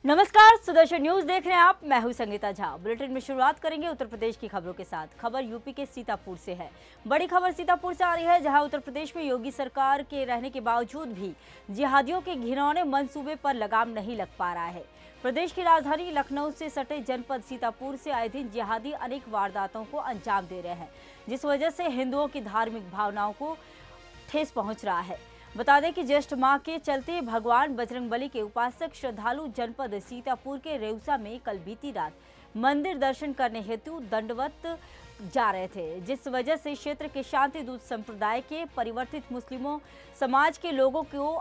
नमस्कार, सुदर्शन न्यूज देख रहे हैं आप। मैं हूं संगीता झा। बुलेटिन में शुरुआत करेंगे उत्तर प्रदेश की खबरों के साथ। खबर यूपी के सीतापुर से है। बड़ी खबर सीतापुर से आ रही है, जहां उत्तर प्रदेश में योगी सरकार के रहने के बावजूद भी जिहादियों के घिनौने मंसूबे पर लगाम नहीं लग पा रहा है। प्रदेश की राजधानी लखनऊ से सटे जनपद सीतापुर से आए दिन जिहादी अनेक वारदातों को अंजाम दे रहे हैं, जिस वजह से हिंदुओं की धार्मिक भावनाओं को ठेस पहुंच रहा है। बता दें कि ज्येष्ठ माह के चलते भगवान बजरंगबली के उपासक श्रद्धालु जनपद सीतापुर के रेउसा में कल बीती रात मंदिर दर्शन करने हेतु दंडवत जा रहे थे, जिस वजह से क्षेत्र के शांति दूत संप्रदाय के परिवर्तित मुस्लिमों समाज के लोगों को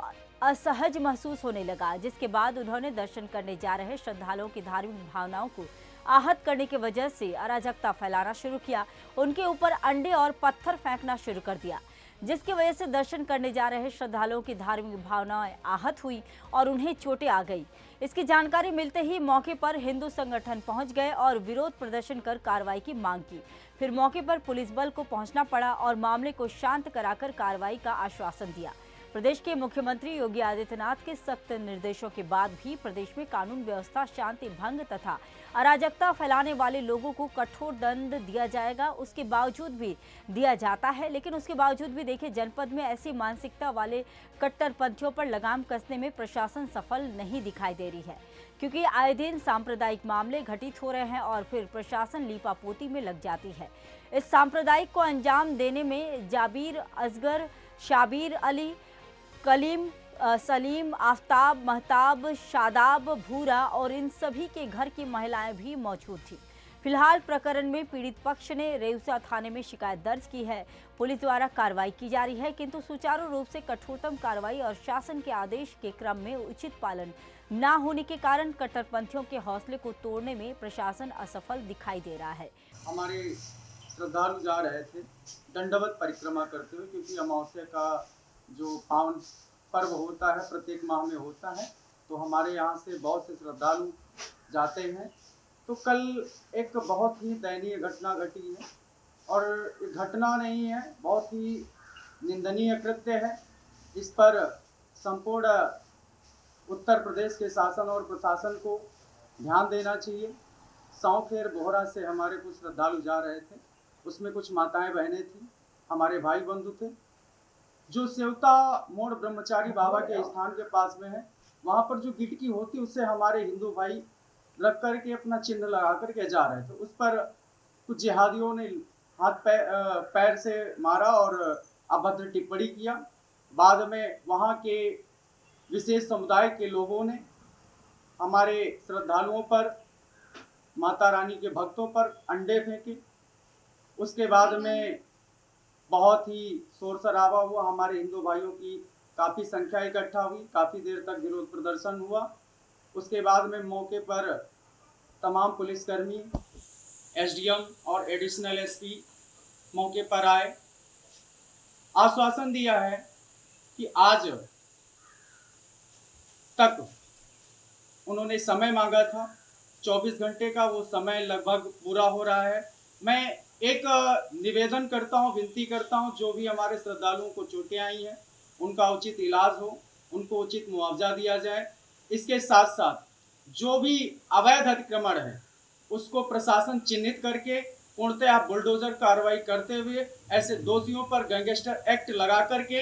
असहज महसूस होने लगा, जिसके बाद उन्होंने दर्शन करने जा रहे श्रद्धालुओं की धार्मिक भावनाओं को आहत करने की वजह से अराजकता फैलाना शुरू किया। उनके ऊपर अंडे और पत्थर फेंकना शुरू कर दिया, जिसकी वजह से दर्शन करने जा रहे श्रद्धालुओं की धार्मिक भावनाएं आहत हुई और उन्हें चोटें आ गई। इसकी जानकारी मिलते ही मौके पर हिंदू संगठन पहुंच गए और विरोध प्रदर्शन कर कार्रवाई की मांग की। फिर मौके पर पुलिस बल को पहुंचना पड़ा और मामले को शांत कराकर कार्रवाई का आश्वासन दिया। प्रदेश के मुख्यमंत्री योगी आदित्यनाथ के सख्त निर्देशों के बाद भी प्रदेश में कानून व्यवस्था, शांति भंग तथा अराजकता फैलाने वाले लोगों को कठोर दंड दिया जाएगा, उसके बावजूद भी दिया जाता है। लेकिन उसके बावजूद भी देखिए, जनपद में ऐसी मानसिकता वाले कट्टरपंथियों पर लगाम कसने में प्रशासन सफल नहीं दिखाई दे रही है, क्योंकि आए दिन सांप्रदायिक मामले घटित हो रहे हैं और फिर प्रशासन लीपापोती में लग जाती है। इस सांप्रदायिक को अंजाम देने में जाबिर, असगर, शाबिर अली, कलीम, सलीम, आफ्ताब, महताब, शादाब, भूरा और इन सभी के घर की महिलाएं भी मौजूद थी। फिलहाल प्रकरण में पीड़ित पक्ष ने रेउसा थाने में शिकायत दर्ज की है। पुलिस द्वारा कार्रवाई की जा रही है, किंतु सुचारू रूप से कठोरतम कार्रवाई और शासन के आदेश के क्रम में उचित पालन न होने के कारण कट्टरपंथियों के हौसले को तोड़ने में प्रशासन असफल दिखाई दे रहा है। हमारे श्रद्धालु जा रहे थे दंडवत परिक्रमा करते हुए, क्योंकि अमावस्या का जो पावन पर्व होता है प्रत्येक माह में होता है, तो हमारे यहाँ से बहुत से श्रद्धालु जाते हैं। तो कल एक बहुत ही दयनीय घटना घटी है, और घटना नहीं है, बहुत ही निंदनीय कृत्य है। इस पर संपूर्ण उत्तर प्रदेश के शासन और प्रशासन को ध्यान देना चाहिए। सौखेर बोहरा से हमारे कुछ श्रद्धालु जा रहे थे, उसमें कुछ माताएं बहनें थीं, हमारे भाई बंधु थे। जो सेवता मोड़ ब्रह्मचारी बाबा के स्थान के पास में है, वहाँ पर जो गिटकी होती उससे हमारे हिंदू भाई रख करके अपना चिन्ह लगा करके जा रहे थे। उस पर कुछ जिहादियों ने हाथ पैर से मारा और अभद्र टिप्पणी किया। बाद में वहाँ के विशेष समुदाय के लोगों ने हमारे श्रद्धालुओं पर, माता रानी के भक्तों पर अंडे फेंके। उसके बाद में बहुत ही शोर शराबा हुआ, हमारे हिंदू भाइयों की काफ़ी संख्या इकट्ठा हुई, काफ़ी देर तक विरोध प्रदर्शन हुआ। उसके बाद में मौके पर तमाम पुलिसकर्मी, एसडीएम और एडिशनल एसपी मौके पर आए। आश्वासन दिया है कि आज तक उन्होंने समय मांगा था, 24 घंटे का वो समय लगभग पूरा हो रहा है। मैं एक निवेदन करता हूँ, विनती करता हूँ, जो भी हमारे श्रद्धालुओं को चोटें आई हैं उनका उचित इलाज हो, उनको उचित मुआवजा दिया जाए। इसके साथ साथ जो भी अवैध अतिक्रमण है उसको प्रशासन चिन्हित करके पूर्णतः बुलडोजर कार्रवाई करते हुए ऐसे दोषियों पर गैंगस्टर एक्ट लगा करके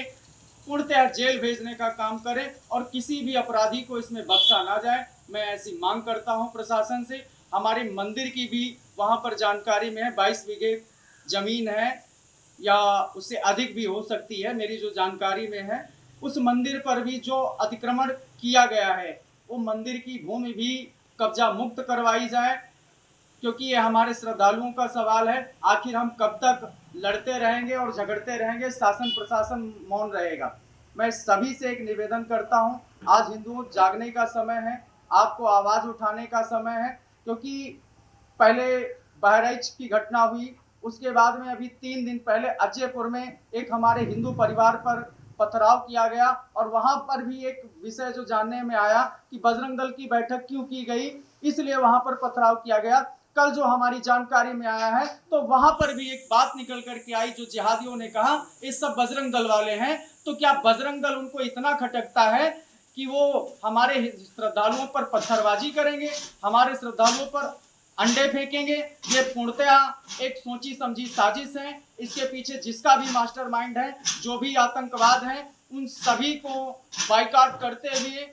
पूर्णतः जेल भेजने का काम करें और किसी भी अपराधी को इसमें बख्शा ना जाए। मैं ऐसी मांग करता हूं प्रशासन से। हमारे मंदिर की भी वहां पर जानकारी में है, 22 बीघे जमीन है या उससे अधिक भी हो सकती है, मेरी जो जानकारी में है। उस मंदिर पर भी जो अतिक्रमण किया गया है वो मंदिर की भूमि भी कब्जा मुक्त करवाई जाए, क्योंकि ये हमारे श्रद्धालुओं का सवाल है। आखिर हम कब तक लड़ते रहेंगे और झगड़ते रहेंगे, शासन प्रशासन मौन रहेगा। मैं सभी से एक निवेदन करता हूं, आज हिंदुओं जागने का समय है, आपको आवाज उठाने का समय है। क्योंकि पहले बहराइच की घटना हुई, उसके बाद में अभी 3 दिन पहले अजयपुर में एक हमारे हिंदू परिवार पर पथराव किया गया, और वहां पर भी एक विषय जो जानने में आया कि बजरंग दल की बैठक क्यों की गई, इसलिए वहां पर पथराव किया गया। कल जो हमारी जानकारी में आया है तो वहां पर भी एक बात निकल करके आई, जो जिहादियों ने कहा ये सब बजरंग दल वाले हैं। तो क्या बजरंग दल उनको इतना खटकता है कि वो हमारे श्रद्धालुओं पर पत्थरबाजी करेंगे, हमारे श्रद्धालुओं पर अंडे फेंकेंगे। ये पूर्णतः एक सोची समझी साजिश है। इसके पीछे जिसका भी मास्टरमाइंड है, जो भी आतंकवाद है, उन सभी को बाइकआउट करते हुए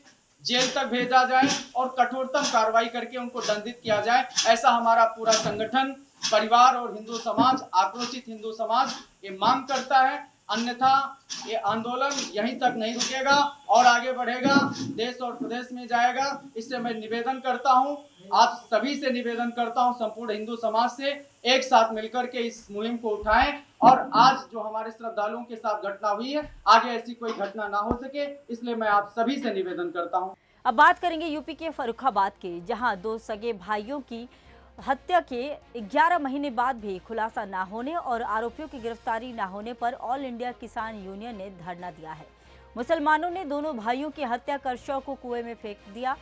जेल तक भेजा जाए और कठोरतम कार्रवाई करके उनको दंडित किया जाए। ऐसा हमारा पूरा संगठन, परिवार और हिंदू समाज, आक्रोशित हिंदू समाज ये मांग करता है। अन्यथा ये आंदोलन यहीं तक नहीं रुकेगा और आगे बढ़ेगा, देश और प्रदेश में जाएगा। इससे मैं निवेदन करता हूं, आप सभी से निवेदन करता हूं, संपूर्ण हिंदू समाज से एक साथ मिलकर के इस मुहिम को उठाएं और आज जो हमारे श्रद्धालुओं के साथ घटना हुई है, आगे ऐसी कोई घटना ना हो सके, इसलिए मैं आप सभी से निवेदन करता हूं। अब बात करेंगे यूपी के फर्रुखाबाद की, जहां 2 सगे भाइयों की हत्या के 11 महीने बाद भी खुलासा ना होने और आरोपियों की गिरफ्तारी ना होने पर ऑल इंडिया किसान यूनियन ने धरना दिया है। मुसलमानों ने दोनों भाइयों की हत्या कर शव को कुएं में फेंक दिया।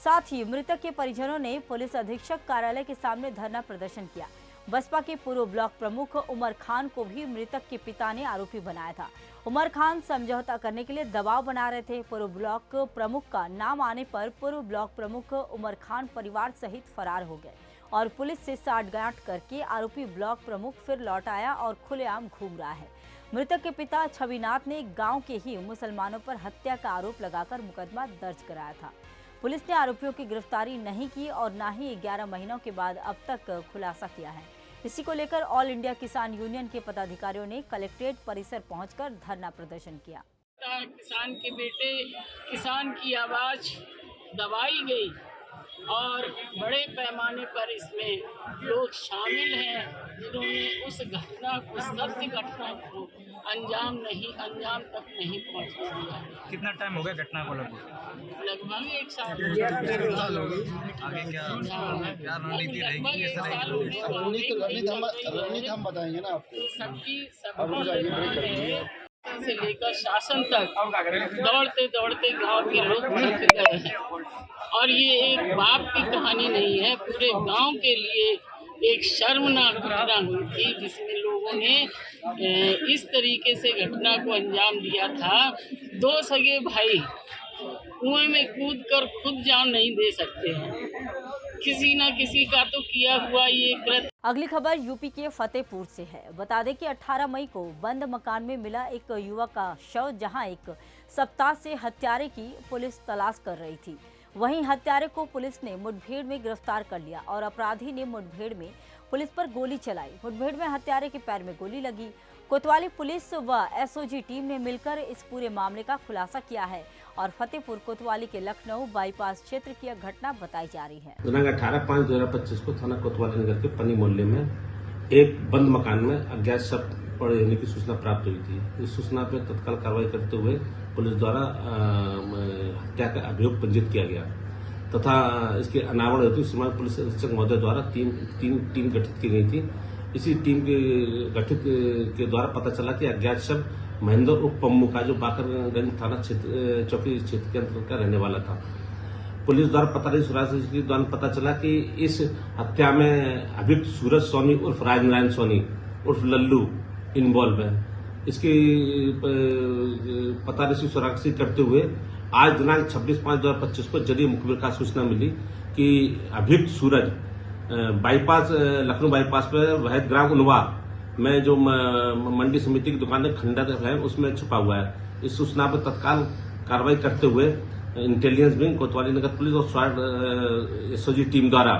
साथ ही मृतक के परिजनों ने पुलिस अधीक्षक कार्यालय के सामने धरना प्रदर्शन किया। बसपा के पूर्व ब्लॉक प्रमुख उमर खान को भी मृतक के पिता ने आरोपी बनाया था। उमर खान समझौता करने के लिए दबाव बना रहे थे। पूर्व ब्लॉक प्रमुख का नाम आने पर पूर्व ब्लॉक प्रमुख उमर खान परिवार सहित फरार हो गए और पुलिस से साठगांठ करके आरोपी ब्लॉक प्रमुख फिर लौट आया और खुलेआम घूम रहा है। मृतक के पिता छविनाथ ने गांव के ही मुसलमानों पर हत्या का आरोप लगाकर मुकदमा दर्ज कराया था। पुलिस ने आरोपियों की गिरफ्तारी नहीं की और न ही 11 महीनों के बाद अब तक खुलासा किया है। इसी को लेकर ऑल इंडिया किसान यूनियन के पदाधिकारियों ने कलेक्ट्रेट परिसर पहुंचकर धरना प्रदर्शन किया। किसान के बेटे, किसान की आवाज दबाई गई और बड़े पैमाने पर इसमें लोग शामिल हैं जिन्होंने उस घटना को, सत्य घटना को अंजाम तक नहीं पहुंचा दिया। कितना टाइम हो गया घटना को? लगभग 1 साल आगे क्या रणनीति रहेगी? रणनीति हम बताएंगे ना आपको। सबकी से लेकर शासन तक दौड़ते दौड़ते गांव के लोग थक गए हैं और ये एक बाप की कहानी नहीं है, पूरे गांव के लिए एक शर्मनाक घटना हुई थी जिसमें लोगों ने इस तरीके से घटना को अंजाम दिया था। 2 सगे भाई कुएं में कूद कर खुद जान नहीं दे सकते हैं, किसी न किसी का तो किया हुआ ये कृत्य। अगली खबर यूपी के फतेहपुर से है। बता दें कि 18 मई को बंद मकान में मिला एक युवक का शव, जहां एक सप्ताह से हत्यारे की पुलिस तलाश कर रही थी। वहीं हत्यारे को पुलिस ने मुठभेड़ में गिरफ्तार कर लिया और अपराधी ने मुठभेड़ में पुलिस पर गोली चलाई। मुठभेड़ में हत्यारे के पैर में गोली लगी। कोतवाली पुलिस व एसओजी टीम ने मिलकर इस पूरे मामले का खुलासा किया है और फतेहपुर कोतवाली के लखनऊ बाईपास क्षेत्र की घटना बताई जा रही है। दिनांक 18/5/2025 को थाना कोतवाली नगर के पन्नी मोहल्ले में एक बंद मकान में अज्ञात शव पड़े होने की सूचना प्राप्त हुई थी। इस सूचना पर तत्काल कार्रवाई करते हुए पुलिस द्वारा हत्या का अभियोग पंजीकृत किया गया तथा इसके अनावरण हेतु सीमांत पुलिस अधीक्षक महोदय द्वारा टीम गठित की गई थी। इसी टीम के गठित के द्वारा पता चला कि अज्ञात शव महेंद्र उप पम्मू का, जो बाकरगंज थाना चौकी क्षेत्र के अंतर्गत का रहने वाला था। पुलिस द्वारा पता नहीं सुराग के द्वारा पता चला कि इस हत्या में अभियुक्त सूरज सोनी उर्फ राजनारायण सोनी उर्फ लल्लू इन्वॉल्व है। इसकी पता नहीं सुराग से करते हुए आज दिनांक 26/5/2025 को जदीय मुखबिर का सूचना मिली कि अभियुक्त सूरज बाईपास लखनऊ बाईपास पर वहद ग्राम उनवा में जो मंडी समिति की दुकान है खंडर है उसमें छुपा हुआ है। इस सूचना पर तत्काल कार्रवाई करते हुए इंटेलिजेंस विंग कोतवाली नगर पुलिस और स्वाट एसओजी टीम द्वारा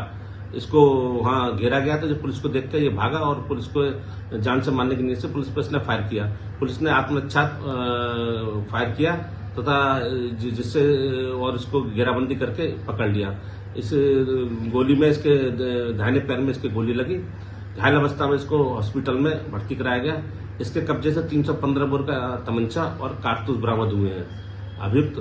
इसको वहां घेरा गया था। जो पुलिस को देखकर ये भागा और पुलिस को जान से मारने की नीयत से पुलिस पर इसने फायर किया। पुलिस ने आत्मरक्षा फायर किया तथा जिससे और इसको घेराबंदी करके पकड़ लिया। इस गोली में इसके दाहिने पैर में इसके गोली लगी। घायल अवस्था में इसको हॉस्पिटल में भर्ती कराया गया। इसके कब्जे से 315 बोर का तमंचा और कारतूस बरामद हुए हैं। अभियुक्त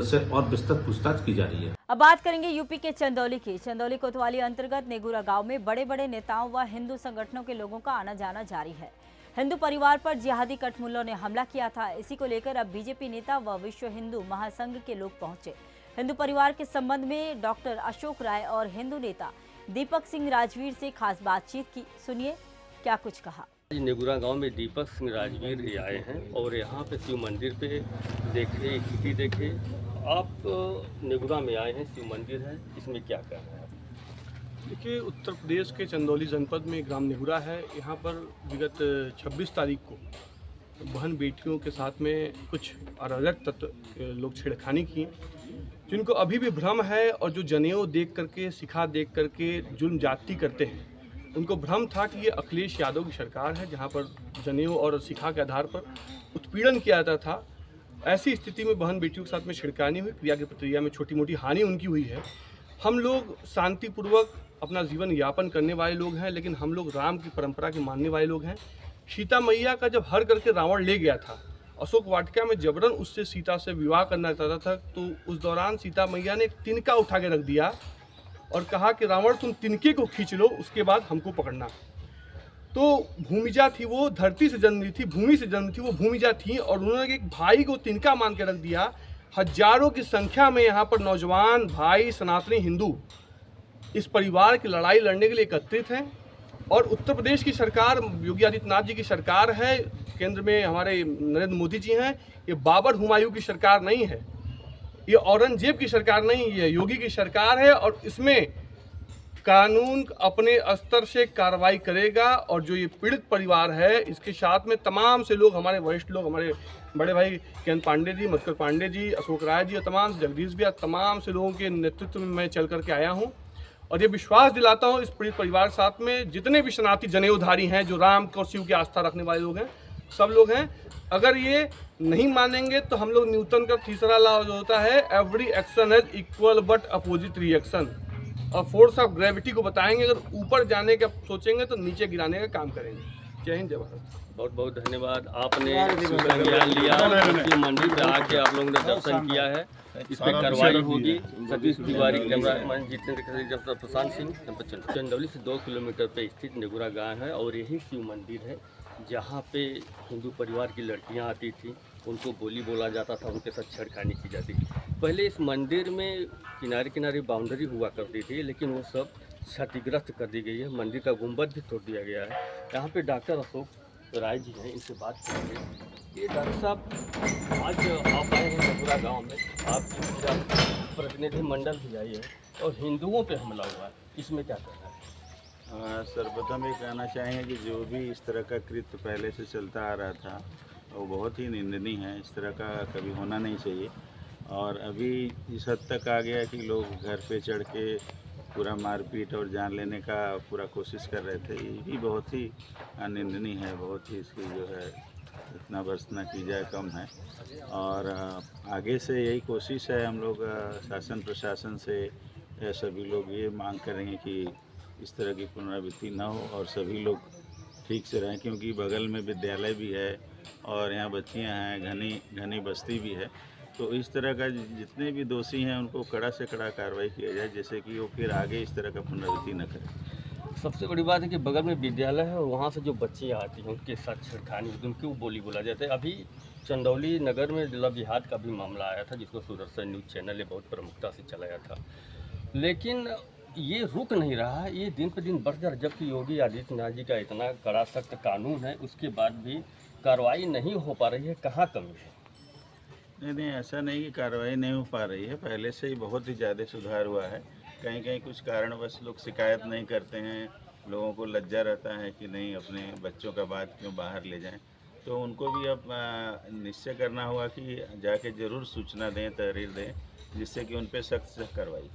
से और विस्तृत पूछताछ की जा रही है। अब बात करेंगे यूपी के चंदौली की। चंदौली कोतवाली अंतर्गत नेगुरा गांव में बड़े बड़े नेताओं व हिंदू संगठनों के लोगों का आना जाना जारी है। हिंदू परिवार पर जिहादी कठमुल्लों ने हमला किया था। इसी को लेकर अब बीजेपी नेता व विश्व हिंदू महासंघ के लोग पहुंचे। हिंदू परिवार के संबंध में डॉक्टर अशोक राय और हिंदू नेता दीपक सिंह राजवीर से खास बातचीत की। सुनिए क्या कुछ कहा। नेगुरा गांव में दीपक सिंह राजवीर आए हैं और यहाँ पे शिव मंदिर पे देखे, स्थिति देखे आप नेगुरा में आए हैं, शिव मंदिर है, इसमें क्या कर रहे हैं आप? देखिए, उत्तर प्रदेश के चंदौली जनपद में ग्राम नेहुरा है। यहाँ पर विगत 26 तारीख को बहन बेटियों के साथ में कुछ अराजक तत्व लोग छेड़खानी की, जिनको अभी भी भ्रम है और जो जनेऊ देख करके, सिखा देख करके जुल्म जाति करते हैं, उनको भ्रम था कि ये अखिलेश यादव की सरकार है जहाँ पर जनेऊ और सिखा के आधार पर उत्पीड़न किया जाता था। ऐसी स्थिति में बहन बेटियों के साथ में छिड़कानी हुई, क्रिया की प्रक्रिया में छोटी मोटी हानि उनकी हुई है। हम लोग शांतिपूर्वक अपना जीवन यापन करने वाले लोग हैं, लेकिन हम लोग राम की परंपरा के मानने वाले लोग हैं। सीता मैया का जब हर करके रावण ले गया था, अशोक वाटिका में जबरन उससे सीता से विवाह करना चाहता था, तो उस दौरान सीता मैया ने एक तिनका उठा के रख दिया और कहा कि रावण तुम तिनके को खींच लो, उसके बाद हमको पकड़ना। तो भूमिजा थी वो, धरती से जन्मी थी, भूमि से जन्मी थी वो, भूमिजा थी, और उन्होंने एक भाई को तिनका मान के रख दिया। हजारों की संख्या में यहाँ पर नौजवान भाई सनातनी हिंदू इस परिवार की लड़ाई लड़ने के लिए एकत्रित हैं। और उत्तर प्रदेश की सरकार, योगी आदित्यनाथ जी की सरकार है, केंद्र में हमारे नरेंद्र मोदी जी हैं। ये बाबर हुमायूं की सरकार नहीं है, ये औरंगजेब की सरकार नहीं है, योगी की सरकार है। और इसमें कानून अपने स्तर से कार्रवाई करेगा। और जो ये पीड़ित परिवार है, इसके साथ में तमाम से लोग, हमारे वरिष्ठ लोग, हमारे बड़े भाई किरण पांडे जी, मधुकर पांडे जी, अशोक राय जी और तमाम जगदीश भैया, तमाम से लोगों के नेतृत्व में मैं चल करके आया हूँ। और ये विश्वास दिलाता हूँ इस पीड़ित परिवार के साथ में, जितने भी सनातनी जनेऊधारी हैं, जो राम और शिव की आस्था रखने वाले लोग हैं, सब लोग हैं। अगर ये नहीं मानेंगे तो हम लोग न्यूटन का तीसरा लॉ जो होता है, every action has equal but opposite reaction, और फोर्स ऑफ ग्रेविटी को बताएंगे। अगर ऊपर जाने का सोचेंगे तो नीचे गिराने का काम करेंगे। जय हिंद, जय भारत। बहुत बहुत धन्यवाद। आपने ज्ञान लिया, शिव मंदिर पे आके आप लोगों ने दर्शन किया है, इस पर कार्रवाई होगी। सतीश तिवारी, कैमरामैन जितेंद्र प्रशांत सिंह, चंदौली से 2 किलोमीटर पे स्थित नेगुरा गांव है, और यही शिव मंदिर है जहाँ पे हिंदू परिवार की लड़कियाँ आती थी, उनको बोली बोला जाता था, उनके साथ छेड़खानी की जाती थी। पहले इस मंदिर में किनारे किनारे बाउंड्री हुआ करती थी, लेकिन वो सब क्षतिग्रस्त कर दी गई है। मंदिर का गुंबद भी तोड़ दिया गया है। यहाँ पे डॉक्टर अशोक राय जी हैं, इनसे बात करेंगे। ये डॉक्टर साहब, आज आप आए हैं नेगुरा गाँव में, आपकी पूरा प्रतिनिधि मंडल भी आई है और हिंदुओं पे हमला हुआ है, इसमें क्या करना है? सर्वप्रथम ये कहना चाहेंगे कि जो भी इस तरह का कृत्य पहले से चलता आ रहा था, वो बहुत ही निंदनीय है। इस तरह का कभी होना नहीं चाहिए। और अभी इस हद तक आ गया कि लोग घर पे चढ़ के पूरा मारपीट और जान लेने का पूरा कोशिश कर रहे थे। ये भी बहुत ही निंदनीय है, बहुत ही इसकी जो है इतना बरसना की जाए कम है। और आगे से यही कोशिश है, हम लोग शासन प्रशासन से सभी लोग ये मांग करेंगे कि इस तरह की पुनरावृत्ति न हो और सभी लोग ठीक से रहें, क्योंकि बगल में विद्यालय भी है और यहाँ बच्चियाँ हैं, घनी बस्ती भी है। तो इस तरह का जितने भी दोषी हैं उनको कड़ा से कड़ा कार्रवाई किया जाए, जैसे कि वो फिर आगे इस तरह का पुनरावृत्ति न करें। सबसे बड़ी बात है कि बगल में विद्यालय है और वहाँ से जो बच्चियाँ आती हैं उनके साथ छेड़खानी, उनको बोली बोला जाता है। अभी चंदौली नगर में लव जिहाद का भी मामला आया था, जिसको सुदर्शन न्यूज़ चैनल ने बहुत प्रमुखता से चलाया था, लेकिन ये रुक नहीं रहा है, ये दिन पर दिन बढ़ जा रहा है। जबकि योगी आदित्यनाथ जी का इतना कड़ा सख्त कानून है, उसके बाद भी कार्रवाई नहीं हो पा रही है। कहाँ कमी है? नहीं, ऐसा नहीं कि कार्रवाई नहीं हो पा रही है, पहले से ही बहुत ही ज़्यादा सुधार हुआ है। कहीं कहीं कुछ कारणवश लोग शिकायत नहीं करते हैं, लोगों को लज्जा रहता है कि नहीं अपने बच्चों का बात क्यों बाहर ले जाएं, तो उनको भी अब निश्चय करना होगा कि जाके ज़रूर सूचना दें, तहरीर दें, जिससे कि उन पर सख्त से कार्रवाई।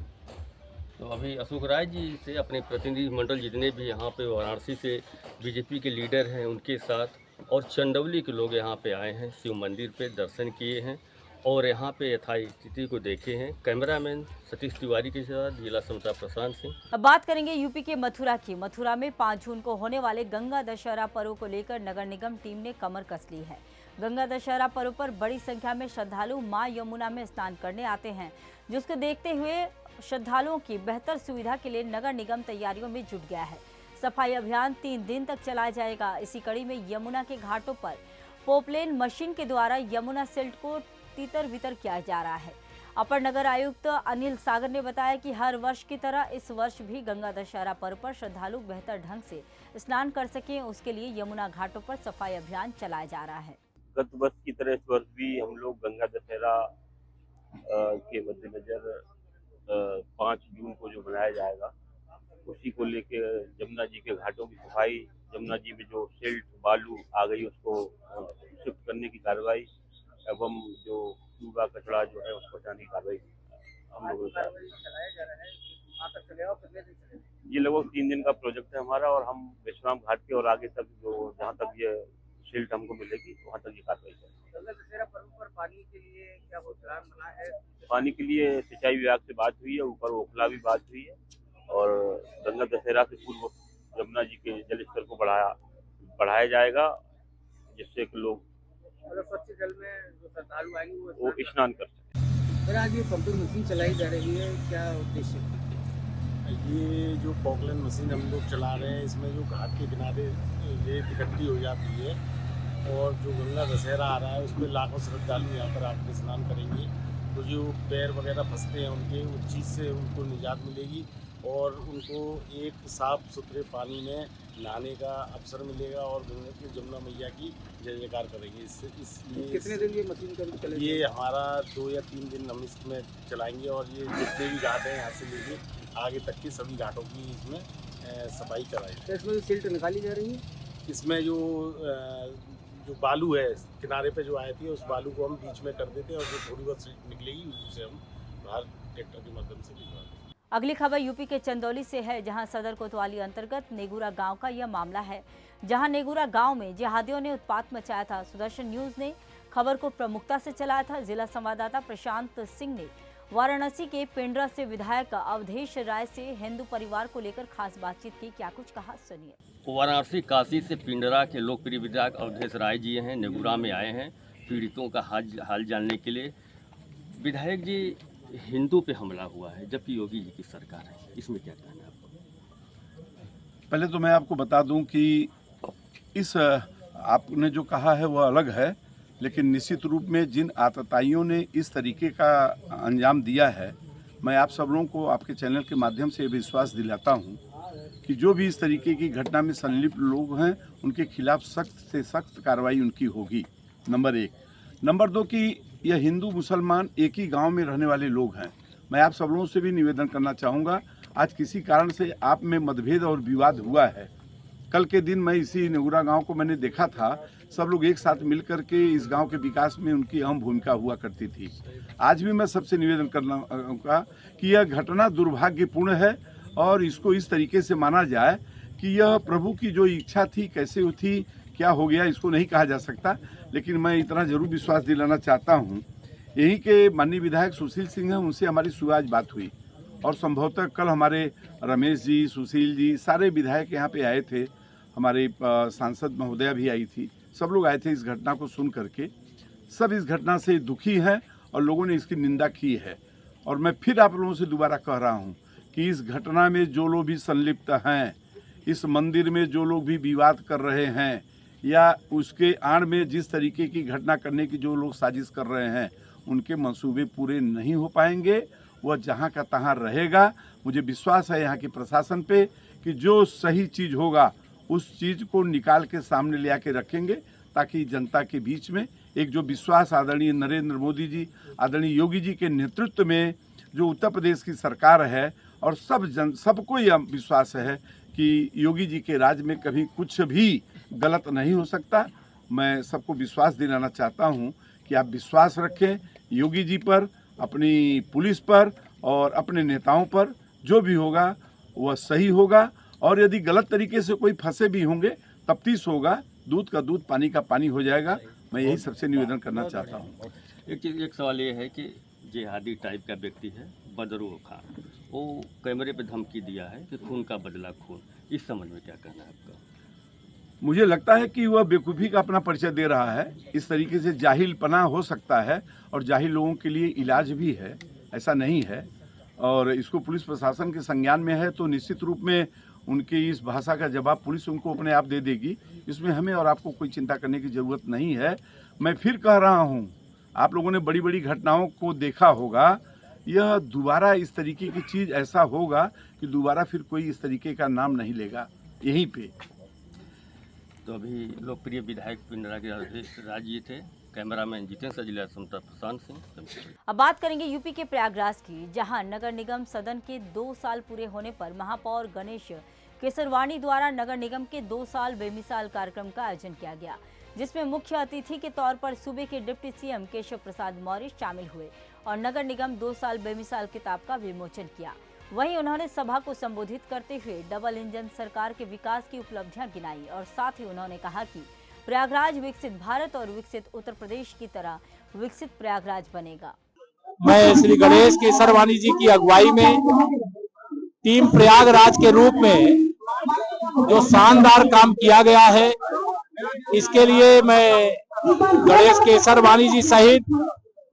तो अभी अशोक राय जी से अपने प्रतिनिधि मंडल जितने भी यहाँ पे वाराणसी से बीजेपी के लीडर हैं उनके साथ, और चंदौली के लोग यहाँ पे आए हैं, शिव मंदिर पे दर्शन किए हैं और यहाँ पे यथार्थ स्थिति को देखे हैं। कैमरामैन सतीश तिवारी के साथ जिला समता प्रशांत सिंह। अब बात करेंगे यूपी के मथुरा की। मथुरा में 5 जून को होने वाले गंगा दशहरा पर्व को लेकर नगर निगम टीम ने कमर कस ली है। गंगा दशहरा पर्व पर बड़ी संख्या में श्रद्धालु मां यमुना में स्नान करने आते हैं, जिसको देखते हुए श्रद्धालुओं की बेहतर सुविधा के लिए नगर निगम तैयारियों में जुट गया है। सफाई अभियान 3 दिन तक चलाया जाएगा। इसी कड़ी में यमुना के घाटों पर पोपलेन मशीन के द्वारा यमुना सिल्ट को तीतर वितर किया जा रहा है। अपर नगर आयुक्त अनिल सागर ने बताया कि हर वर्ष की तरह इस वर्ष भी गंगा दशहरा पर्व पर श्रद्धालु बेहतर ढंग से स्नान कर सकें, उसके लिए यमुना घाटों पर सफाई अभियान चलाया जा रहा है। गत वर्ष की तरह इस वर्ष भी हम लोग गंगा दशहरा के मद्देनजर 5 जून को जो बनाया जाएगा उसी को लेके जमुना जी के घाटों की सफाई, जमुना जी में जो सिल्ट बालू आ गई उसको शिफ्ट करने की कार्रवाई एवं जो कूड़ा कचरा जो है उसको हटाने की कार्रवाई हम लोगों का ये लगभग 3 दिन का प्रोजेक्ट है हमारा और हम विश्राम घाट के और आगे तक जो जहाँ तक ये शील्ड हमको मिलेगी वहाँ तक ये कार्रवाई करेंगे। पानी के लिए क्या वो प्लान बना है? पानी के लिए सिंचाई विभाग से बात हुई है, ऊपर ओखला भी बात हुई है और गंगा दशहरा से पूर्व यमुना जी के जल स्तर को बढ़ाया जाएगा जिससे कि लोग स्वच्छ जल में जो श्रद्धालु आएंगे वो स्नान कर सकें। सर आज ये पंपिंग मशीन चलाई जा रही है, क्या उद्देश्य है? ये जो पॉकलैंड मशीन हम लोग चला रहे हैं इसमें जो घाट के किनारे रेत इकट्ठी हो जाती है और जो गंगा दशहरा आ रहा है उसमें लाखों श्रद्धालु यहाँ पर आकर स्नान करेंगे तो जो पैर वगैरह फंसते हैं उनके उस चीज़ से उनको निजात मिलेगी और उनको एक साफ सुथरे पानी में नहाने का अवसर मिलेगा और गंगा की जमुना मैया की जय जयकार करेंगे। इसलिए कितने दिन ये मशीन चलेगी? ये हमारा 2 या 3 दिन हम इसमें चलाएंगे और ये जितने भी घाट हैं यहाँ से लेके आगे तक के सभी घाटों की इसमें सफाई कराई। तो इसमें जो सिल्ट निकाली जा रही है इसमें जो बालू है किनारे पे जो आए थे उस बालू को हम बीच में कर देते हैं और जो थोड़ी बहुत सिल्ट निकलेगी उसे हम बाहर ट्रैक्टर के माध्यम से भिजवा देते हैं। अगली खबर यूपी के चंदौली से है, जहां सदर कोतवाली अंतर्गत नेगुरा गांव का यह मामला है, जहां नेगुरा गांव में जिहादियों ने उत्पात मचाया था। सुदर्शन न्यूज ने खबर को प्रमुखता से चलाया था। जिला संवाददाता प्रशांत सिंह ने वाराणसी के पिंडरा से विधायक अवधेश राय से हिंदू परिवार को लेकर खास बातचीत की। क्या कुछ कहा, सुनिए। वाराणसी काशी से पिंडरा के लोकप्रिय विधायक अवधेश राय जी हैं, नेगुरा में आए हैं पीड़ितों का हाल जानने के लिए। विधायक जी, हिंदू पे हमला हुआ है जबकि योगी जी की सरकार है, इसमें क्या कहना है आपको? पहले तो मैं आपको बता दूं कि इस आपने जो कहा है वह अलग है, लेकिन निश्चित रूप में जिन आतताइयों ने इस तरीके का अंजाम दिया है, मैं आप सब लोगों को आपके चैनल के माध्यम से विश्वास दिलाता हूं कि जो भी इस तरीके की घटना में संलिप्त लोग हैं उनके खिलाफ सख्त से सख्त कार्रवाई उनकी होगी। नंबर 1। नंबर 2 कि यह हिंदू मुसलमान एक ही गांव में रहने वाले लोग हैं। मैं आप सब लोगों से भी निवेदन करना चाहूँगा, आज किसी कारण से आप में मतभेद और विवाद हुआ है। कल के दिन मैं इसी नेगुरा गांव को मैंने देखा था, सब लोग एक साथ मिलकर के इस गांव के विकास में उनकी अहम भूमिका हुआ करती थी। आज भी मैं सबसे निवेदन करना चाहूँगा कि यह घटना दुर्भाग्यपूर्ण है और इसको इस तरीके से माना जाए कि यह प्रभु की जो इच्छा थी, कैसे वो थी, क्या हो गया, इसको नहीं कहा जा सकता। लेकिन मैं इतना जरूर विश्वास दिलाना चाहता हूँ, यहीं के माननीय विधायक सुशील सिंह हैं, उनसे हमारी सुबह आज बात हुई और संभवतः कल हमारे रमेश जी, सुशील जी, सारे विधायक यहाँ पे आए थे, हमारे सांसद महोदया भी आई थी, सब लोग आए थे इस घटना को सुन करके। सब इस घटना से दुखी हैं और लोगों ने इसकी निंदा की है। और मैं फिर आप लोगों से दोबारा कह रहा हूँ कि इस घटना में जो लोग भी संलिप्त हैं, इस मंदिर में जो लोग भी विवाद कर रहे हैं या उसके आड़ में जिस तरीके की घटना करने की जो लोग साजिश कर रहे हैं, उनके मंसूबे पूरे नहीं हो पाएंगे। वह जहाँ का तहाँ रहेगा। मुझे विश्वास है यहाँ के प्रशासन पे कि जो सही चीज़ होगा उस चीज़ को निकाल के सामने ले आके रखेंगे, ताकि जनता के बीच में एक जो विश्वास आदरणीय नरेंद्र मोदी जी, आदरणीय योगी जी के नेतृत्व में जो उत्तर प्रदेश की सरकार है और सबको यह विश्वास है कि योगी जी के राज में कभी कुछ भी गलत नहीं हो सकता। मैं सबको विश्वास दिलाना चाहता हूं कि आप विश्वास रखें योगी जी पर, अपनी पुलिस पर और अपने नेताओं पर। जो भी होगा वह सही होगा और यदि गलत तरीके से कोई फंसे भी होंगे, तफ्तीश होगा, दूध का दूध, पानी का पानी हो जाएगा। मैं यही सबसे निवेदन करना चाहता हूँ। एक सवाल ये है कि जिहादी टाइप का व्यक्ति है बदरू खान, वो कैमरे पे धमकी दिया है कि खून का बदला खून, इस संबंध में क्या कहना है आपका? मुझे लगता है कि वह बेवकूफ़ी का अपना परिचय दे रहा है। इस तरीके से जाहिलपना हो सकता है और जाहिल लोगों के लिए इलाज भी है, ऐसा नहीं है। और इसको पुलिस प्रशासन के संज्ञान में है तो निश्चित रूप में उनकी इस भाषा का जवाब पुलिस उनको अपने आप दे देगी। इसमें हमें और आपको कोई चिंता करने की ज़रूरत नहीं है। मैं फिर कह रहा हूँ, आप लोगों ने बड़ी बड़ी घटनाओं को देखा होगा, यह दोबारा इस तरीके की चीज़ ऐसा होगा कि दोबारा फिर कोई इस तरीके का नाम नहीं लेगा यहीं पे। तो अभी लोकप्रिय विधायक पिंडरा के अवधेश राय जी थे, कैमरामैन जितेंद्र सजिला, समता प्रशांत सिंह। अब बात करेंगे यूपी के प्रयागराज की, जहां नगर निगम सदन के 2 साल पूरे होने पर महापौर गणेश केसरवानी द्वारा नगर निगम के 2 साल बेमिसाल कार्यक्रम का आयोजन किया गया, जिसमें मुख्य अतिथि के तौर पर सूबे के डिप्टी सीएम केशव प्रसाद मौर्य शामिल हुए और नगर निगम 2 साल बेमिसाल किताब का विमोचन किया। वहीं उन्होंने सभा को संबोधित करते हुए डबल इंजन सरकार के विकास की उपलब्धियां गिनाई और साथ ही उन्होंने कहा कि प्रयागराज विकसित भारत और विकसित उत्तर प्रदेश की तरह विकसित प्रयागराज बनेगा। मैं श्री गणेश केसरवानी जी की अगुवाई में टीम प्रयागराज के रूप में जो शानदार काम किया गया है, इसके लिए मैं गणेश केसरवानी जी सहित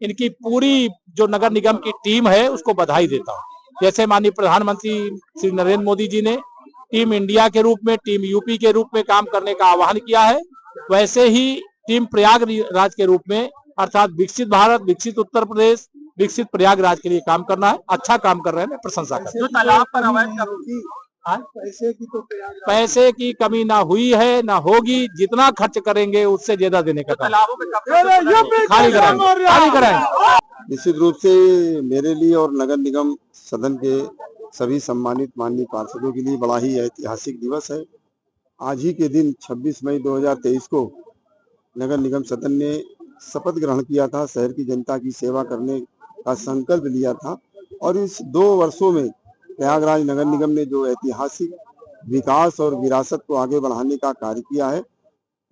इनकी पूरी जो नगर निगम की टीम है उसको बधाई देता हूँ। जैसे माननीय प्रधानमंत्री श्री नरेंद्र मोदी जी ने टीम इंडिया के रूप में, टीम यूपी के रूप में काम करने का आह्वान किया है, वैसे ही टीम प्रयागराज के रूप में अर्थात विकसित भारत, विकसित उत्तर प्रदेश, विकसित प्रयागराज के लिए काम करना है। अच्छा काम कर रहे हैं, मैं प्रशंसा करता हूं। तालाब पर पैसे की कमी ना हुई है ना होगी, जितना खर्च करेंगे उससे ज्यादा देने का खाली कराएंगे। निश्चित रूप से मेरे लिए और नगर निगम सदन के सभी सम्मानित माननीय पार्षदों के लिए बड़ा ही ऐतिहासिक दिवस है। आज ही के दिन 26 मई 2023 को नगर निगम सदन ने शपथ ग्रहण किया था, शहर की जनता की सेवा करने का संकल्प लिया था और इस 2 वर्षों में प्रयागराज नगर निगम ने जो ऐतिहासिक विकास और विरासत को आगे बढ़ाने का कार्य किया है,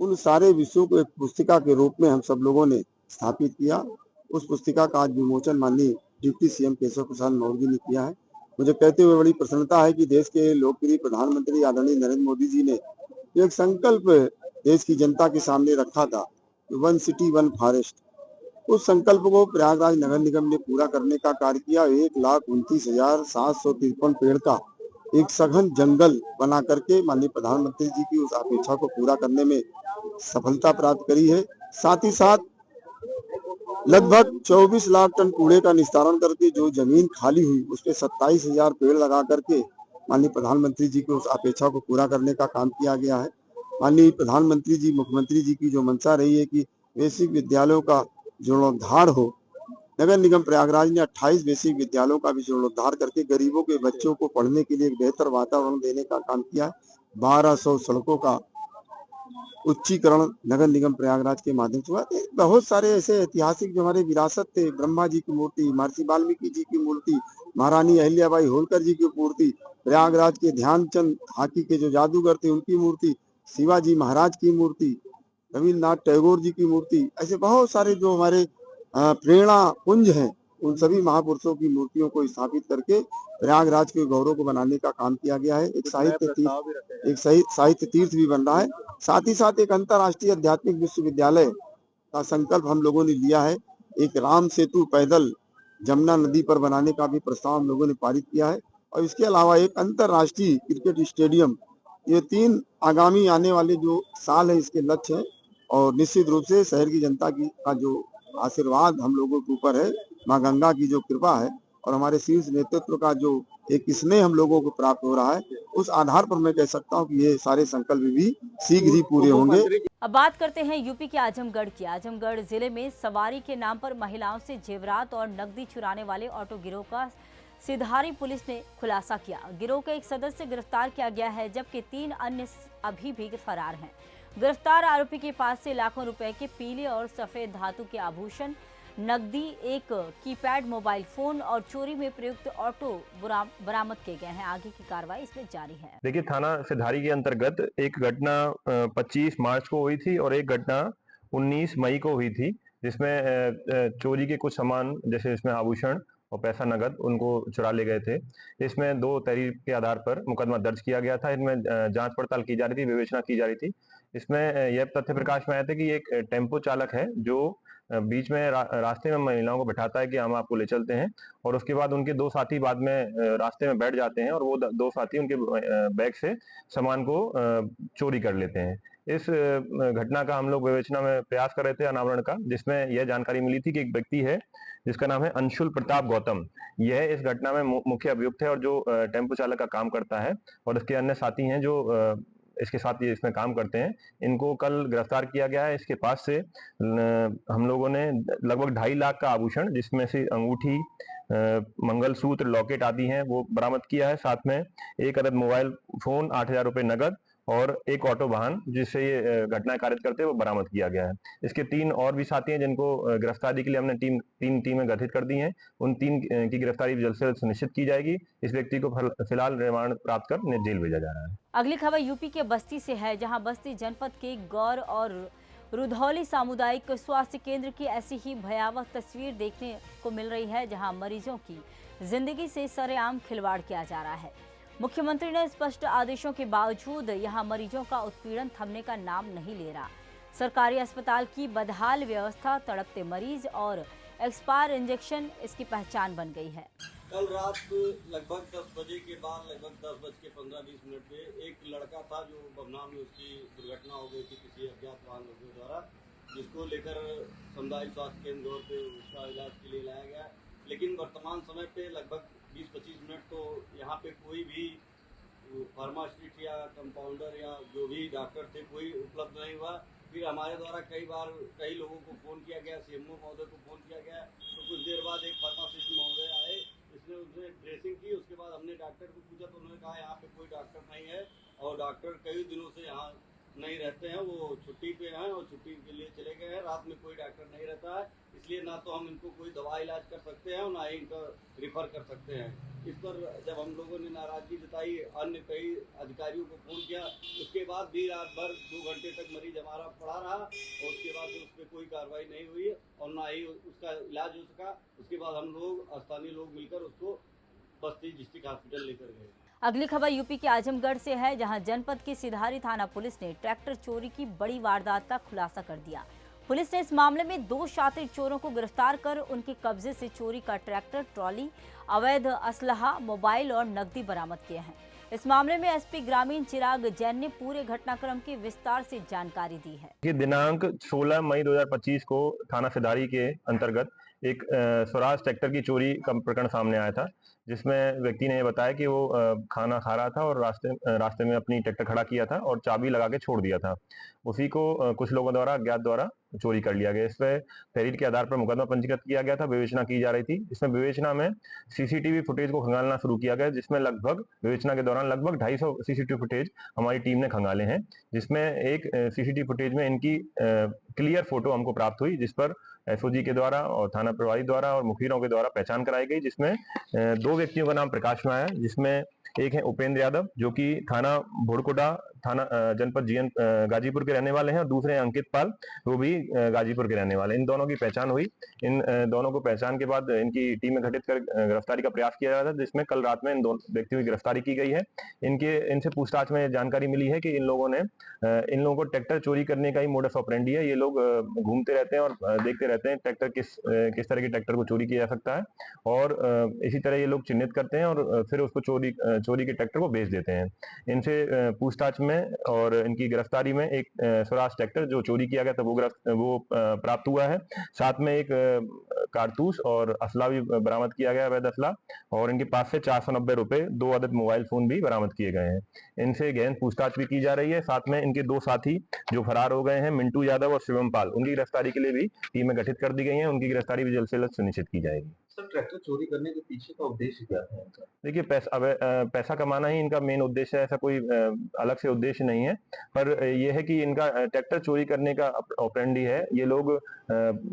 उन सारे विषयों को एक पुस्तिका के रूप में हम सब लोगों ने स्थापित किया। उस पुस्तिका का आज विमोचन माननीय डिप्टी सीएम केशव प्रसाद मौर्य जी ने किया है। मुझे कहते हुए बड़ी प्रसन्नता है कि देश के लोकप्रिय प्रधानमंत्री आदरणीय नरेंद्र मोदी जी ने एक संकल्प देश की जनता के सामने रखा था, 1 सिटी 1 फॉरेस्ट। उस संकल्प को प्रयागराज नगर निगम ने पूरा करने का कार्य किया। 1,29,753 पेड़ का एक सघन जंगल बना करके माननीय प्रधानमंत्री जी की उस अपेक्षा को पूरा करने में सफलता प्राप्त करी है। साथ ही साथ लगभग 24 लाख टन कूड़े का निस्तारण करके जो जमीन खाली हुई उस पे 27,000 पेड़ लगा करके माननीय प्रधानमंत्री जी की उस अपेक्षा को पूरा करने का काम किया गया है। माननीय प्रधानमंत्री जी, मुख्यमंत्री जी की जो मंशा रही है कि बेसिक विद्यालयों का जीर्णोद्धार हो, नगर निगम प्रयागराज ने 28 बेसिक विद्यालयों का भी जीर्णोद्धार करके गरीबों के बच्चों को पढ़ने के लिए एक बेहतर वातावरण देने का काम किया है। 1200 सड़कों का उच्चीकरण नगर निगम प्रयागराज के माध्यम से हुआ। बहुत सारे ऐसे ऐतिहासिक जो हमारे विरासत थे, ब्रह्मा जी की मूर्ति, महर्षि वाल्मीकि जी की मूर्ति, महारानी अहिल्याबाई होलकर जी की मूर्ति, प्रयागराज के ध्यानचंद हॉकी के जो जादूगर थे उनकी मूर्ति, शिवाजी महाराज की मूर्ति, रविन्द्रनाथ टैगोर जी की मूर्ति, ऐसे बहुत सारे जो हमारे प्रेरणा पुंज हैं, उन सभी महापुरुषों की मूर्तियों को स्थापित करके प्रयागराज के गौरव को बनाने का काम किया गया है। एक साहित्य तीर्थ भी बन रहा है। साथ ही साथ एक अंतर्राष्ट्रीय आध्यात्मिक विश्वविद्यालय का संकल्प हम लोगों ने लिया है। एक राम सेतु पैदल जमुना नदी पर बनाने का भी प्रस्ताव हम लोगों ने पारित किया है और इसके अलावा एक अंतर्राष्ट्रीय क्रिकेट स्टेडियम, ये 3 आगामी आने वाले जो साल है इसके लक्ष्य है। और निश्चित रूप से शहर की जनता की का जो आशीर्वाद हम लोगों के ऊपर है, माँ गंगा की जो कृपा है और हमारे शीर्ष नेतृत्व का जो एक स्नेह हम लोगों को प्राप्त हो रहा है, उस आधार पर मैं कह सकता हूं कि ये सारे संकल्प भी शीघ्र ही पूरे होंगे। अब बात करते हैं यूपी के आजमगढ़ की। आजमगढ़ जिले में सवारी के नाम पर महिलाओं से जेवरात और नकदी चुराने वाले ऑटो गिरोह का सिधारी पुलिस ने खुलासा किया। गिरोह का एक सदस्य गिरफ्तार किया गया है, जबकि 3 अन्य अभी भी फरार हैं। गिरफ्तार आरोपी के पास से लाखों रुपए के पीले और सफेद धातु के आभूषण, नकदी, एक कीपैड मोबाइल फोन और चोरी में प्रयुक्त ऑटो बरामद किए गए हैं। आगे की कार्रवाई इसमें जारी है। देखिए, थाना सिधारी के अंतर्गत एक घटना 25 मार्च को हुई थी और एक घटना 19 मई को हुई थी, जिसमें चोरी के कुछ सामान जैसे इसमें आभूषण और पैसा नगद उनको चुरा ले गए थे। इसमें 2 तहरीर के आधार पर मुकदमा दर्ज किया गया था। इनमें जांच पड़ताल की जा रही थी, विवेचना की जा रही थी। इसमें यह तथ्य प्रकाश में आया था कि एक टेम्पो चालक है जो बीच में रास्ते में महिलाओं को बैठाता है कि हम आपको ले चलते हैं, और उसके बाद उनके 2 साथी बाद में रास्ते में बैठ जाते हैं और वो 2 साथी उनके बैग से सामान को चोरी कर लेते हैं। इस घटना का हम लोग विवेचना में प्रयास कर रहे थे अनावरण का, जिसमें यह जानकारी मिली थी कि एक व्यक्ति है जिसका नाम है अंशुल प्रताप गौतम। यह इस घटना में मुख्य अभियुक्त है और जो टेम्पो चालक का काम करता है, और इसके अन्य साथी हैं जो इसके साथ ये इसमें काम करते हैं, इनको कल गिरफ्तार किया गया है। इसके पास से हम लोगों ने लगभग 2.5 लाख का आभूषण, जिसमें से अंगूठी, मंगलसूत्र, लॉकेट आदि हैं, वो बरामद किया है। साथ में 1 अदद मोबाइल फोन, 8,000 रुपये नगद और 1 ऑटो वाहन जिससे ये घटनाएं कारित करते हैं वो बरामद किया गया है। इसके 3 और भी साथी हैं जिनको गिरफ्तारी के लिए हमने 3 टीमें गठित कर दी हैं। उन 3 की गिरफ्तारी जल्द से जल्द सुनिश्चित की जाएगी। इस व्यक्ति को फिलहाल रिमांड प्राप्त कर जेल भेजा जा रहा है। अगली खबर यूपी के बस्ती से है, जहां बस्ती जनपद के गौर और रुधौली सामुदायिक स्वास्थ्य केंद्र की ऐसी ही भयावह तस्वीर देखने को मिल रही है, जहां मरीजों की जिंदगी से सरेआम खिलवाड़ किया जा रहा है। मुख्यमंत्री ने स्पष्ट आदेशों के बावजूद यहां मरीजों का उत्पीड़न थमने का नाम नहीं ले रहा। सरकारी अस्पताल की बदहाल व्यवस्था, तड़पते मरीज और एक्सपायर इंजेक्शन इसकी पहचान बन गई है। कल रात लगभग 10 बजे के बाद लगभग 10:15-20 पे एक लड़का था जो बमनाम में उसकी दुर्घटना हो गई थी किसी अज्ञात वाहन द्वारा, जिसको लेकर सामुदायिक स्वास्थ्य केंद्र पे उसका इलाज के लिए लाया गया। लेकिन वर्तमान समय पे लगभग 20-25 मिनट तो यहाँ पे कोई भी फार्मासिस्ट या कंपाउंडर या जो भी डॉक्टर थे कोई उपलब्ध नहीं हुआ। फिर हमारे द्वारा कई लोगों को फ़ोन किया गया, सीएमओ महोदय को फ़ोन किया गया, तो कुछ देर बाद एक फार्मासिस्ट महोदय आए, इसने उसने ड्रेसिंग की। उसके बाद हमने डॉक्टर को पूछा तो उन्होंने कहा यहाँ पे कोई डॉक्टर नहीं है और डॉक्टर कई दिनों से यहाँ नहीं रहते हैं, वो छुट्टी पे हैं और छुट्टी के लिए चले गए हैं। रात में कोई डॉक्टर नहीं रहता है, इसलिए ना तो हम इनको कोई दवा इलाज कर सकते हैं और ना ही इनका रिफ़र कर सकते हैं। इस पर जब हम लोगों ने नाराज़गी जताई, अन्य कई अधिकारियों को फ़ोन किया, उसके बाद भी रात भर 2 घंटे तक मरीज हमारा पड़ा रहा और उसके बाद उस पर कोई कार्रवाई नहीं हुई और ना ही उसका इलाज हो सका। उसके बाद हम लोग स्थानीय लोग मिलकर उसको बस्ती डिस्ट्रिक्ट हॉस्पिटल लेकर गए। अगली खबर यूपी के आजमगढ़ से है, जहां जनपद की सिधारी थाना पुलिस ने ट्रैक्टर चोरी की बड़ी वारदात का खुलासा कर दिया। पुलिस ने इस मामले में 2 शातिर चोरों को गिरफ्तार कर उनके कब्जे से चोरी का ट्रैक्टर, ट्रॉली, अवैध असलहा, मोबाइल और नकदी बरामद किए हैं। इस मामले में एसपी ग्रामीण चिराग जैन ने पूरे घटनाक्रम की विस्तार से जानकारी दी है। दिनांक 16 मई 2025 को थाना सिधारी के अंतर्गत एक स्वराज ट्रैक्टर की चोरी का प्रकरण सामने आया था, जिसमें व्यक्ति ने बताया कि वो खाना खा रहा था और रास्ते में अपनी ट्रैक्टर खड़ा किया था और चाबी लगा के छोड़ दिया था। उसी को कुछ लोगों द्वारा अज्ञात द्वारा चोरी कर लिया गया। इस पर तहरीर के आधार पर मुकदमा पंजीकृत किया गया था, विवेचना की जा रही थी। इसमें विवेचना में सीसीटीवी फुटेज को खंगालना शुरू किया गया, जिसमें विवेचना के दौरान लगभग 250 सीसीटीवी फुटेज हमारी टीम ने खंगाले हैं, जिसमें एक सीसीटीवी फुटेज में इनकी क्लियर फोटो हमको प्राप्त हुई, जिस पर एसओजी के द्वारा और थाना प्रभारी द्वारा और मुखबिरों के द्वारा पहचान कराई गई, जिसमें 2 व्यक्तियों का नाम प्रकाश में आया, जिसमें एक है उपेंद्र यादव जो कि थाना भोड़कोटा थाना जनपद गाजीपुर के रहने वाले हैं और दूसरे हैं अंकित पाल, वो भी गाजीपुर के रहने वाले। इन दोनों की पहचान हुई। इन दोनों को पहचान के बाद इनकी टीमें गठित कर गिरफ्तारी का प्रयास किया जा रहा था, जिसमें कल रात में इन 2 व्यक्तियों की गिरफ्तारी की गई है। इनसे पूछताछ में जानकारी मिली है कि इन लोगों को ट्रैक्टर चोरी करने का ही मोडस ऑपरेंडी है। ये लोग घूमते रहते हैं और देखते रहते हैं ट्रैक्टर किस तरह के ट्रैक्टर को चोरी किया जा सकता है और इसी तरह ये लोग चिन्हित करते हैं और फिर उसको चोरी के ट्रैक्टर को बेच देते हैं। इनसे पूछताछ में और इनकी गिरफ्तारी में एक स्वराज ट्रैक्टर जो चोरी किया गया था वो प्राप्त हुआ है। साथ में एक कारतूस और असला भी बरामद किया गया, अवैध असला, और इनके पास से 490 रुपए, 2 अदद मोबाइल फोन भी बरामद किए गए हैं। इनसे गहन पूछताछ भी की जा रही है। साथ में इनके 2 साथी जो फरार हो गए हैं, मिंटू यादव और शिवम पाल, उनकी गिरफ्तारी के लिए भी टीमें गठित कर दी गई हैं। उनकी गिरफ्तारी भी जल्द से जल्द सुनिश्चित की जाएगी। सर, ट्रैक्टर चोरी करने के पीछे का उद्देश्य क्या है? देखिए, पैसा कमाना ही इनका मेन उद्देश्य है, ऐसा कोई अलग से उद्देश्य नहीं है। पर यह है कि इनका ट्रैक्टर चोरी करने का ऑपरेंडी है। ये लोग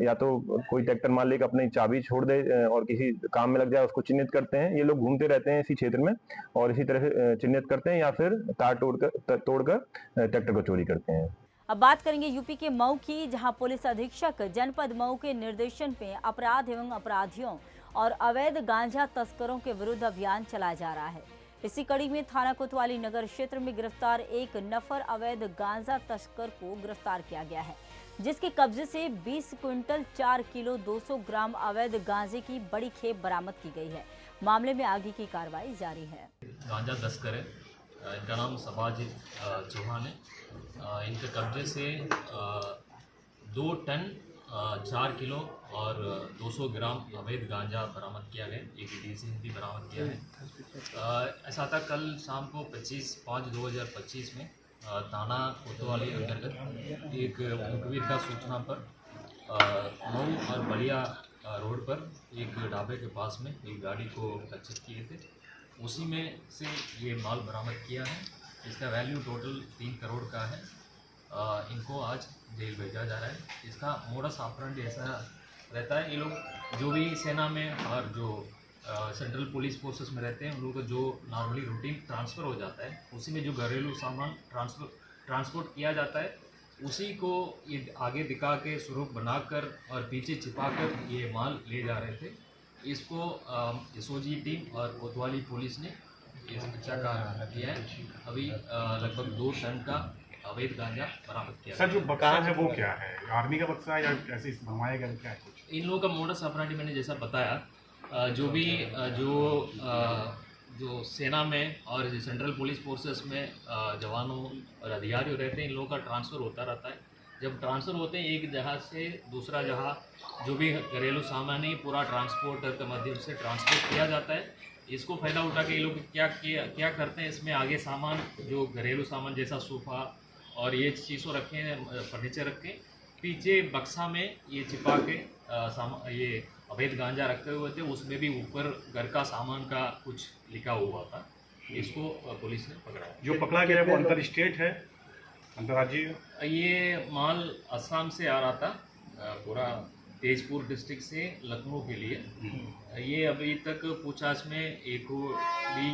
या तो कोई ट्रैक्टर मालिक अपनी चाबी छोड़ दे और किसी काम में लग जाए, उसको चिन्हित करते हैं। ये लोग घूमते रहते हैं इसी क्षेत्र में और इसी तरह से चिन्हित करते हैं या फिर तार तोड़कर ट्रैक्टर को चोरी करते हैं। अब बात करेंगे यूपी के मऊ की, जहां पुलिस अधीक्षक जनपद मऊ के निर्देशन पे अपराध एवं अपराधियों और अवैध गांजा तस्करों के विरुद्ध अभियान चलाया जा रहा है। इसी कड़ी में थाना कोतवाली नगर क्षेत्र में गिरफ्तार एक नफर अवैध गांजा तस्कर को गिरफ्तार किया गया है, जिसके कब्जे से 20 क्विंटल 4 किलो 200 ग्राम अवैध गांजे की बड़ी खेप बरामद की गई है। मामले में आगे की कार्रवाई जारी है। गांजा तस्कर है, इनका नाम सबाज चौहान है। इनके कब्जे से 2 टन 4 किलो और 200 ग्राम अवैध गांजा बरामद किया गया, एक डीसी भी बरामद किया है। ऐसा था कल शाम को 25/5/2025 में थाना कोतवाली अंतर्गत एक मुखबिर का सूचना पर मऊ और बलिया रोड पर एक ढाबे के पास में एक गाड़ी को लक्षित किए थे। उसी में से ये माल बरामद किया है। इसका वैल्यू टोटल 3 करोड़ का है। इनको आज जेल भेजा जा रहा है। इसका मोडस ऑपरेंडी ऐसा रहता है, ये लोग जो भी सेना में और जो सेंट्रल पुलिस फोर्सेस में रहते हैं उन लोगों को जो नॉर्मली रूटीन ट्रांसफ़र हो जाता है, उसी में जो घरेलू सामान ट्रांसपोर्ट किया जाता है, उसी को ये आगे दिखा के स्वरूप बनाकर और पीछे छिपाकर ये माल ले जा रहे थे। इसको एसओजी टीम और कोतवाली पुलिस ने इस अच्छा का किया है। अभी लगभग 2 टन का अवैध गांजा बरामद किया। सर, जो बक्सा है वो क्या है? आर्मी का बक्सा है या ऐसे बनवाया गया क्या है कुछ? इन लोगों का मोडस ऑपरेंडी मैंने जैसा बताया, जो भी जो सेना में और सेंट्रल पुलिस फोर्सेस में जवानों और अधिकारी रहते हैं, इन लोगों का ट्रांसफ़र होता रहता है। जब ट्रांसफ़र होते हैं एक जगह से दूसरा जगह, जो भी घरेलू सामान है पूरा ट्रांसपोर्टर के माध्यम से ट्रांसपोर्ट किया जाता है। इसको फ़ायदा उठा के ये लोग क्या करते हैं, इसमें आगे सामान जो घरेलू सामान जैसा सोफ़ा और ये चीज़ों रखे हैं, फर्नीचर रखे, पीछे बक्सा में ये छिपा के ये अवैध गांजा रखे हुए थे। उसमें भी ऊपर घर का सामान का कुछ लिखा हुआ था। इसको पुलिस ने पकड़ा। जो पकड़ा गया है वो अंतर स्टेट है, अंतर्राज्यीय? ये माल असम से आ रहा था, पूरा तेजपुर डिस्ट्रिक्ट से लखनऊ के लिए। ये अभी तक पूछताछ में एक भी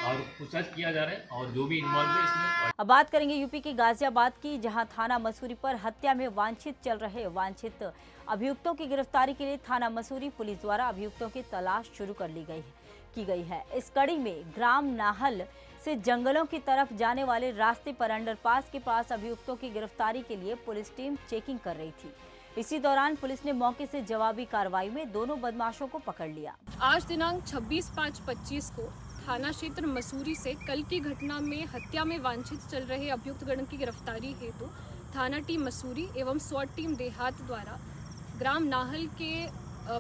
और पूछताछ किया जा रहा है और जो भी इन्वॉल्व है इसमें। अब बात करेंगे यूपी के गाजियाबाद की, जहां थाना मसूरी पर हत्या में वांछित चल रहे वांछित अभियुक्तों की गिरफ्तारी के लिए थाना मसूरी पुलिस द्वारा अभियुक्तों की तलाश शुरू की गई है। इस कड़ी में ग्राम नाहल से जंगलों की तरफ जाने वाले रास्ते पर अंडरपास के पास अभियुक्तों की गिरफ्तारी के लिए पुलिस टीम चेकिंग कर रही थी। इसी दौरान पुलिस ने मौके से जवाबी कार्रवाई में दोनों बदमाशों को पकड़ लिया। आज दिनांक 26/5/25 को थाना क्षेत्र मसूरी से कल की घटना में हत्या में वांछित चल रहे अभियुक्त गण की गिरफ्तारी हेतु थाना टीम मसूरी एवं स्वाट टीम देहात द्वारा ग्राम नाहल के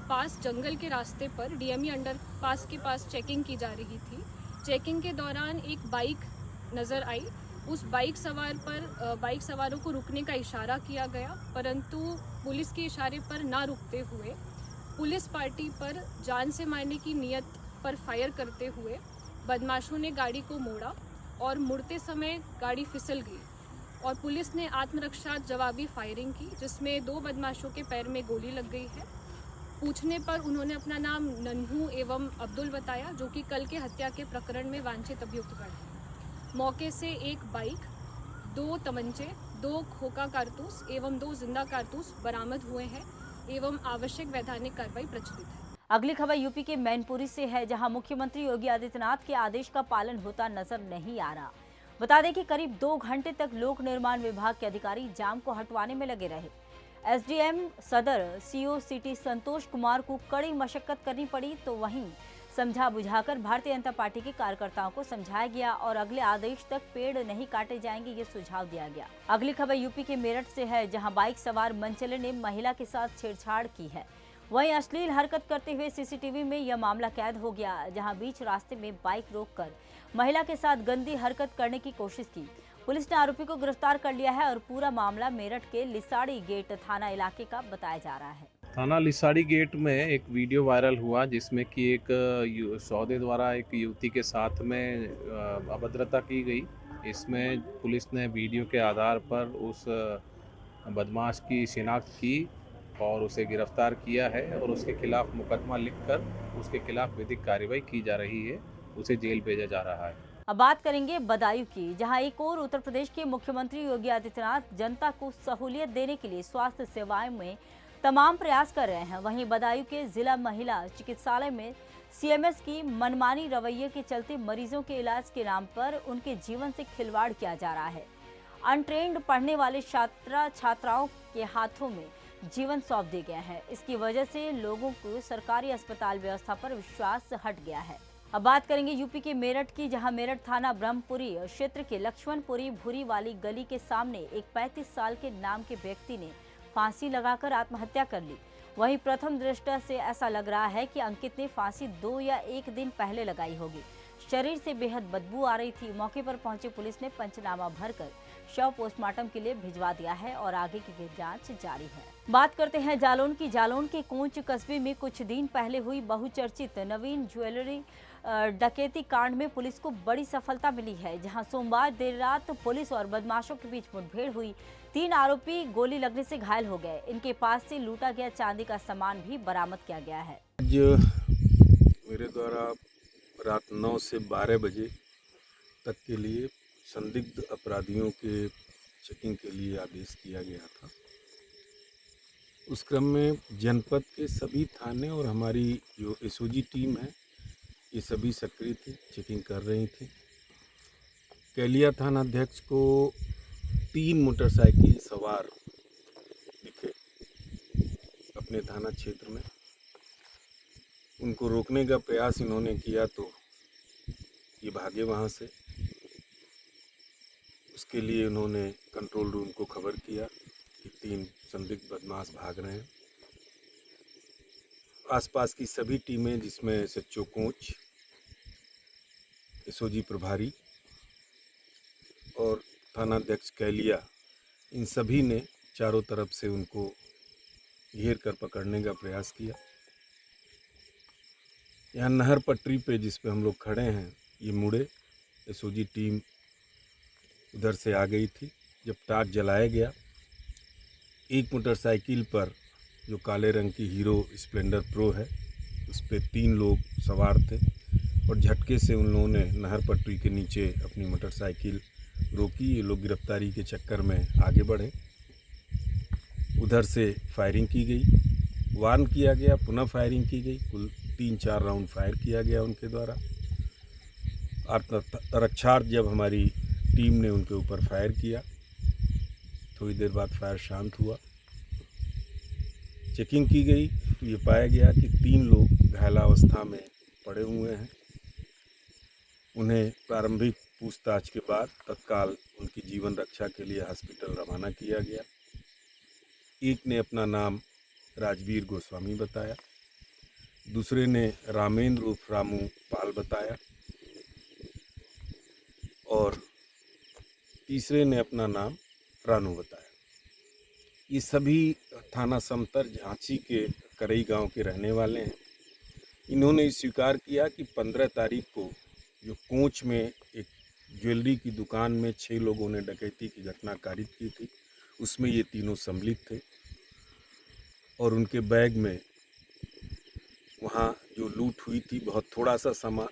पास जंगल के रास्ते पर डीएमई अंडरपास के पास चेकिंग की जा रही थी। चेकिंग के दौरान एक बाइक नज़र आई। उस बाइक सवारों को रुकने का इशारा किया गया, परंतु पुलिस के इशारे पर ना रुकते हुए पुलिस पार्टी पर जान से मारने की नीयत पर फायर करते हुए बदमाशों ने गाड़ी को मोड़ा और मुड़ते समय गाड़ी फिसल गई और पुलिस ने आत्मरक्षा जवाबी फायरिंग की, जिसमें 2 बदमाशों के पैर में गोली लग गई है। पूछने पर उन्होंने अपना नाम नन्हू एवं अब्दुल बताया, जो कि कल के हत्या के प्रकरण में वांछित अभियुक्त गण है। मौके से एक बाइक, 2 तमंचे, 2 खोखा कारतूस एवं 2 जिंदा कारतूस बरामद हुए हैं एवं आवश्यक वैधानिक कार्रवाई प्रचलित है। अगली खबर यूपी के मैनपुरी से है, जहां मुख्यमंत्री योगी आदित्यनाथ के आदेश का पालन होता नजर नहीं आ रहा। बता दें कि करीब 2 घंटे तक लोक निर्माण विभाग के अधिकारी जाम को हटवाने में लगे रहे। एसडीएम सदर सीओ सिटी संतोष कुमार को कड़ी मशक्कत करनी पड़ी, तो वहीं समझा बुझाकर भारतीय जनता पार्टी के कार्यकर्ताओं को समझाया गया और अगले आदेश तक पेड़ नहीं काटे जाएंगे, ये सुझाव दिया गया। अगली खबर यूपी के मेरठ से है, जहां बाइक सवार मनचले ने महिला के साथ छेड़छाड़ की है। वहीं अश्लील हरकत करते हुए सीसीटीवी में यह मामला कैद हो गया, जहां बीच रास्ते में बाइक रोककर महिला के साथ गंदी हरकत करने की कोशिश की। पुलिस ने आरोपी को गिरफ्तार कर लिया है और पूरा मामला मेरठ के लिसाड़ी गेट थाना इलाके का बताया जा रहा है। थाना लिसाड़ी गेट में एक वीडियो वायरल हुआ, जिसमें कि एक सौदे द्वारा एक युवती के साथ में अभद्रता की गई। इसमें पुलिस ने वीडियो के आधार पर उस बदमाश की शिनाख्त की और उसे गिरफ्तार किया है और उसके खिलाफ मुकदमा लिखकर उसके खिलाफ विधिक कार्रवाई की जा रही है। उसे जेल भेजा जा रहा है। अब बात करेंगे बदायूं की, जहां एक और उत्तर प्रदेश के मुख्यमंत्री योगी आदित्यनाथ जनता को सहूलियत देने के लिए स्वास्थ्य सेवाएं में तमाम प्रयास कर रहे हैं। वहीं बदायूं के जिला महिला चिकित्सालय में सीएमएस की मनमानी रवैये के चलते मरीजों के इलाज के नाम पर उनके जीवन से खिलवाड़ किया जा रहा है। अनट्रेन्ड पढ़ने वाले छात्राओं के हाथों में जीवन सौंप दिए गए हैं। इसकी वजह से लोगों को सरकारी अस्पताल व्यवस्था पर विश्वास हट गया है। अब बात करेंगे यूपी के मेरठ की, जहां मेरठ थाना ब्रह्मपुरी क्षेत्र के लक्ष्मणपुरी भूरी वाली गली के सामने एक 35 साल के नाम के व्यक्ति ने फांसी लगाकर आत्महत्या कर ली। वहीं प्रथम दृष्टया से ऐसा लग रहा है कि अंकित ने फांसी 2 या 1 दिन पहले लगाई होगी। शरीर से बेहद बदबू आ रही थी। मौके पर पहुंची पुलिस ने पंचनामा भरकर शव पोस्टमार्टम के लिए भिजवा दिया है और आगे की जांच जारी है। बात करते हैं जालौन की। जालौन के कोंच कस्बे में कुछ दिन पहले हुई बहुचर्चित नवीन ज्वेलरी डकैती कांड में पुलिस को बड़ी सफलता मिली है, जहां सोमवार देर रात पुलिस और बदमाशों के बीच मुठभेड़ हुई। 3 आरोपी गोली लगने से घायल हो गए। इनके पास से लूटा गया चांदी का सामान भी बरामद किया गया है। आज मेरे द्वारा रात 9 से 12 बजे तक के लिए संदिग्ध अपराधियों के चेकिंग के लिए आदेश किया गया था। उस क्रम में जनपद के सभी थाने और हमारी जो एसओजी टीम है ये सभी सक्रिय थी, चेकिंग कर रही थी। कैलिया थानाध्यक्ष को 3 मोटरसाइकिल सवार दिखे अपने थाना क्षेत्र में। उनको रोकने का प्रयास इन्होंने किया तो ये भागे वहाँ से। उसके लिए उन्होंने कंट्रोल रूम को खबर किया कि 3 संदिग्ध बदमाश भाग रहे हैं। आसपास की सभी टीमें, जिसमें एसएचओ कोंच, एसओजी प्रभारी और थानाध्यक्ष कैलिया, इन सभी ने चारों तरफ से उनको घेर कर पकड़ने का प्रयास किया। यहाँ नहर पटरी पे जिस पे हम लोग खड़े हैं ये मुड़े। एसओजी टीम उधर से आ गई थी। जब टाक जलाया गया, एक मोटरसाइकिल पर जो काले रंग की हीरो स्प्लेंडर प्रो है उस पे 3 लोग सवार थे और झटके से उन लोगों ने नहर पटरी के नीचे अपनी मोटरसाइकिल रोकी। ये लोग गिरफ्तारी के चक्कर में आगे बढ़े। उधर से फायरिंग की गई, वार्न किया गया, पुनः फायरिंग की गई। कुल 3-4 राउंड फायर किया गया उनके द्वारा। तत्पश्चात जब हमारी टीम ने उनके ऊपर फायर किया, थोड़ी देर बाद फायर शांत हुआ। चेकिंग की गई तो ये पाया गया कि 3 लोग घायलावस्था में पड़े हुए हैं। उन्हें प्रारंभिक पूछताछ के बाद तत्काल उनकी जीवन रक्षा के लिए हॉस्पिटल रवाना किया गया। एक ने अपना नाम राजवीर गोस्वामी बताया, दूसरे ने रामेंद्र उर्फ रामू पाल बताया और तीसरे ने अपना नाम रानू बताया। ये सभी थाना समतर झांसी के करई गांव के रहने वाले हैं। इन्होंने स्वीकार किया कि 15 तारीख को जो कोंच में एक ज्वेलरी की दुकान में 6 लोगों ने डकैती की घटना कारित की थी, उसमें ये तीनों सम्मिलित थे और उनके बैग में वहाँ जो लूट हुई थी बहुत थोड़ा सा सामान,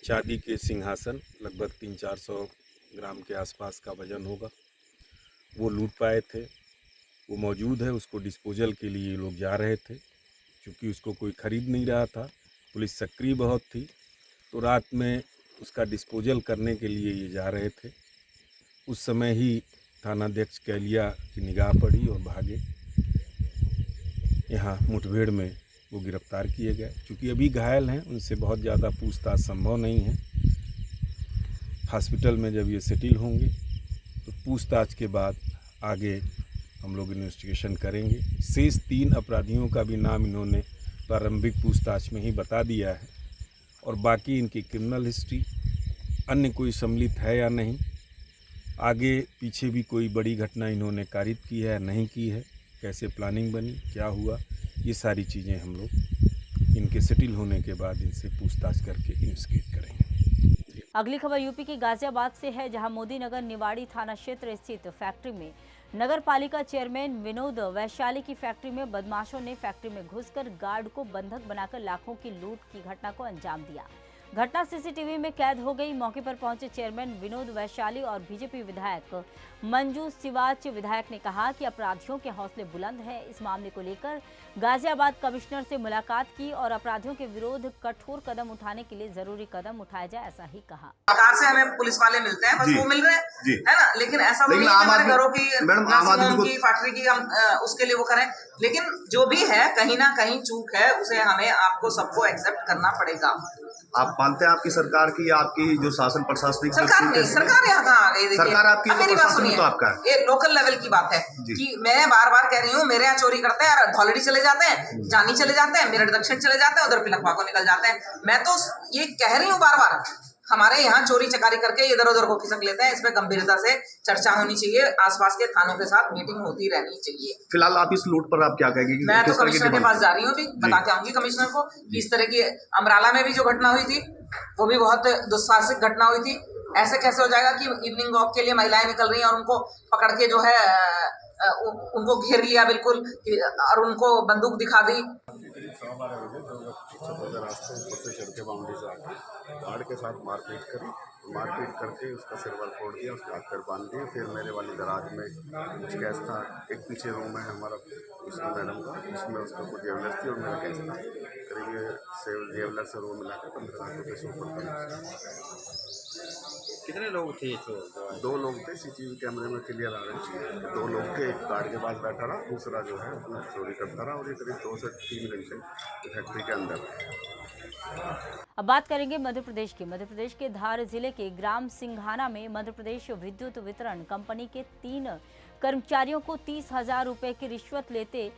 चांदी के सिंहासन लगभग 300-400 ग्राम के आसपास का वजन होगा, वो लूट पाए थे। वो मौजूद है, उसको डिस्पोजल के लिए लोग जा रहे थे। क्योंकि उसको कोई खरीद नहीं रहा था, पुलिस सक्रिय बहुत थी, तो रात में उसका डिस्पोजल करने के लिए ये जा रहे थे। उस समय ही थानाध्यक्ष कैलिया की निगाह पड़ी और भागे। यहाँ मुठभेड़ में वो गिरफ्तार किए गए। चूँकि अभी घायल हैं, उनसे बहुत ज़्यादा पूछताछ संभव नहीं है। हॉस्पिटल में जब ये सेटिल होंगे तो पूछताछ के बाद आगे हम लोग इन्वेस्टिगेशन करेंगे। शेष 3 अपराधियों का भी नाम इन्होंने प्रारंभिक पूछताछ में ही बता दिया है और बाकी इनकी क्रिमिनल हिस्ट्री, अन्य कोई सम्मिलित है या नहीं, आगे पीछे भी कोई बड़ी घटना इन्होंने कारित की है नहीं की है, कैसे प्लानिंग बनी, क्या हुआ, ये सारी चीज़ें हम लोग इनके सेटिल होने के बाद इनसे पूछताछ करके इन्वेस्टिगेट करेंगे। अगली खबर यूपी के गाजियाबाद से है, जहां मोदी नगर निवाड़ी थाना क्षेत्र स्थित फैक्ट्री में नगर पालिका चेयरमैन विनोद वैशाली की फैक्ट्री में बदमाशों ने फैक्ट्री में घुसकर गार्ड को बंधक बनाकर लाखों की लूट की घटना को अंजाम दिया। घटना सीसीटीवी में कैद हो गई। मौके पर पहुंचे चेयरमैन विनोद वैशाली और बीजेपी विधायक मंजू सिवाच विधायक ने कहा कि अपराधियों के हौसले बुलंद हैं। इस मामले को लेकर गाजियाबाद कमिश्नर से मुलाकात की और अपराधियों के विरोध कठोर कदम उठाने के लिए जरूरी कदम उठाया जाए, ऐसा ही कहा। सरकार से हमें पुलिस वाले मिलते हैं, बस वो मिल रहे हैं, है ना, लेकिन ऐसा तो नहीं है हमारे घरों की, नर्सिंग की, फैक्ट्री की हम उसके लिए वो करें। लेकिन जो भी है कहीं ना कहीं चूक है, उसे हमें आपको सबको एक्सेप्ट करना पड़ेगा। आप मानते हैं आपकी सरकार की, आपकी जो शासन प्रशासनिक सरकार नहीं, सरकार यहाँ कहाँ आ गई? सरकार आपकी, मेरी बात सुनिए, तो आपका ये लोकल लेवल की बात है कि मैं बार बार कह रही हूँ, मेरे यहाँ चोरी करते हैं, धौलड़ी चले जाते हैं, जानी चले जाते हैं, मेरठ दक्षिण चले जाते हैं, उधर पिलखवा को निकल जाते हैं। मैं तो ये कह रही हूँ बार बार, हमारे यहाँ चोरी चकारी करके इधर उधर को खिसक लेते हैं। इस पे गंभीरता से चर्चा होनी चाहिए, आसपास के थानों के साथ मीटिंग होती रहनी चाहिए। फिलहाल आप इस लूट पर आप क्या कहेंगे? मैं तो कमिश्नर के पास जा रही हूँ, अभी बता के आऊंगी कमिश्नर को। इस तरह की अमराला में भी जो घटना हुई थी वो भी बहुत दुस्साहसिक घटना हुई थी। ऐसे कैसे हो जाएगा कि इवनिंग वॉक के लिए महिलाएं निकल रही हैं और उनको पकड़ के जो है उनको घेर लिया बिल्कुल और उनको बंदूक दिखा दी। रास्ते ऊपर से चढ़ के बाउंड्री से आके गार्ड के साथ मारपीट करी, मारपीट करके उसका सिरवाल फोड़ दिया, उसके हाथ पैर बांध दिए। फिर मेरे वाली दराज में कुछ कैश था, एक पीछे रूम है हमारा उसमें मैडम का, उसमें उसका कुछ ज्वेलर्स थी और मेरा कैश था। करीब ये ज्वेलर्स से रूम मिला के 15 लाख रुपये से ऊपर था। कितने लोग थे? 2 लोग थे, सीसीटीवी कैमरे में क्लियर आ रहे थे। 2 लोग थे, एक गार्ड के पास बैठा रहा, दूसरा जो है अपना चोरी करता रहा और ये करीब 2 से 3 घंटे फैक्ट्री के अंदर। अब बात करेंगे मध्य प्रदेश की। मध्य प्रदेश के धार जिले के ग्राम सिंघाना में मध्य प्रदेश विद्युत वितरण कंपनी के 3 कर्मचारियों को 30,000 रुपए की रिश्वत लेते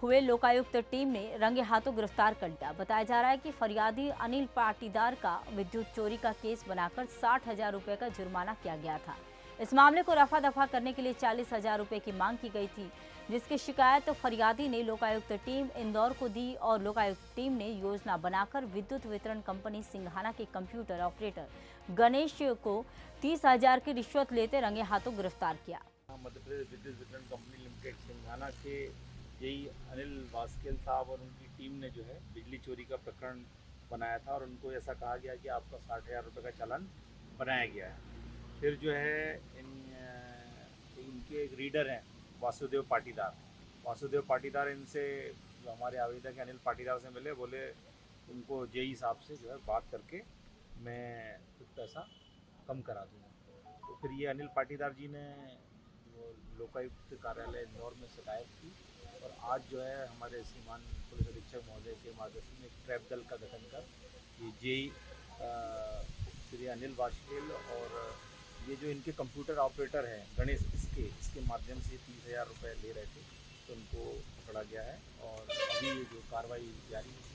हुए लोकायुक्त टीम ने रंगे हाथों गिरफ्तार कर लिया। बताया जा रहा है कि फरियादी अनिल पाटीदार का विद्युत चोरी का केस बनाकर 60,000 रुपए का जुर्माना किया गया था। इस मामले को रफा दफा करने के लिए 40,000 रुपए की मांग की गई थी, जिसकी शिकायत फरियादी ने लोकायुक्त टीम इंदौर को दी और लोकायुक्त टीम ने योजना बनाकर विद्युत वितरण कंपनी सिंघाना के कंप्यूटर ऑपरेटर गणेश को 30,000 की रिश्वत लेते रंगे हाथों गिरफ्तार किया। मध्य प्रदेश विद्युत वितरण कंपनी लिमिटेड सिंघाना के यही अनिल वास्केल साहब और उनकी टीम ने जो है बिजली चोरी का प्रकरण बनाया था और उनको ऐसा कहा गया कि आपका 60,000 रुपये का चालान बनाया गया है। फिर जो है इनके एक रीडर हैं वासुदेव पाटीदार इनसे जो हमारे आवेदक अनिल पाटीदार से मिले, बोले उनको जेई साहब से जो है बात करके मैं कुछ पैसा कम करा दूँगा। तो फिर ये अनिल पाटीदार जी ने लोकायुक्त कार्यालय इंदौर में शिकायत की और आज जो है हमारे श्रीमान पुलिस अधीक्षक महोदय के मार्गदर्शन में एक ट्रैप दल का गठन कर ये जेई श्री अनिल वास्केल और ये जो इनके कंप्यूटर ऑपरेटर हैं गणेश, इसके माध्यम से 30,000 रुपये ले रहे थे, तो उनको पकड़ा गया है और अभी ये जो कार्रवाई जारी है।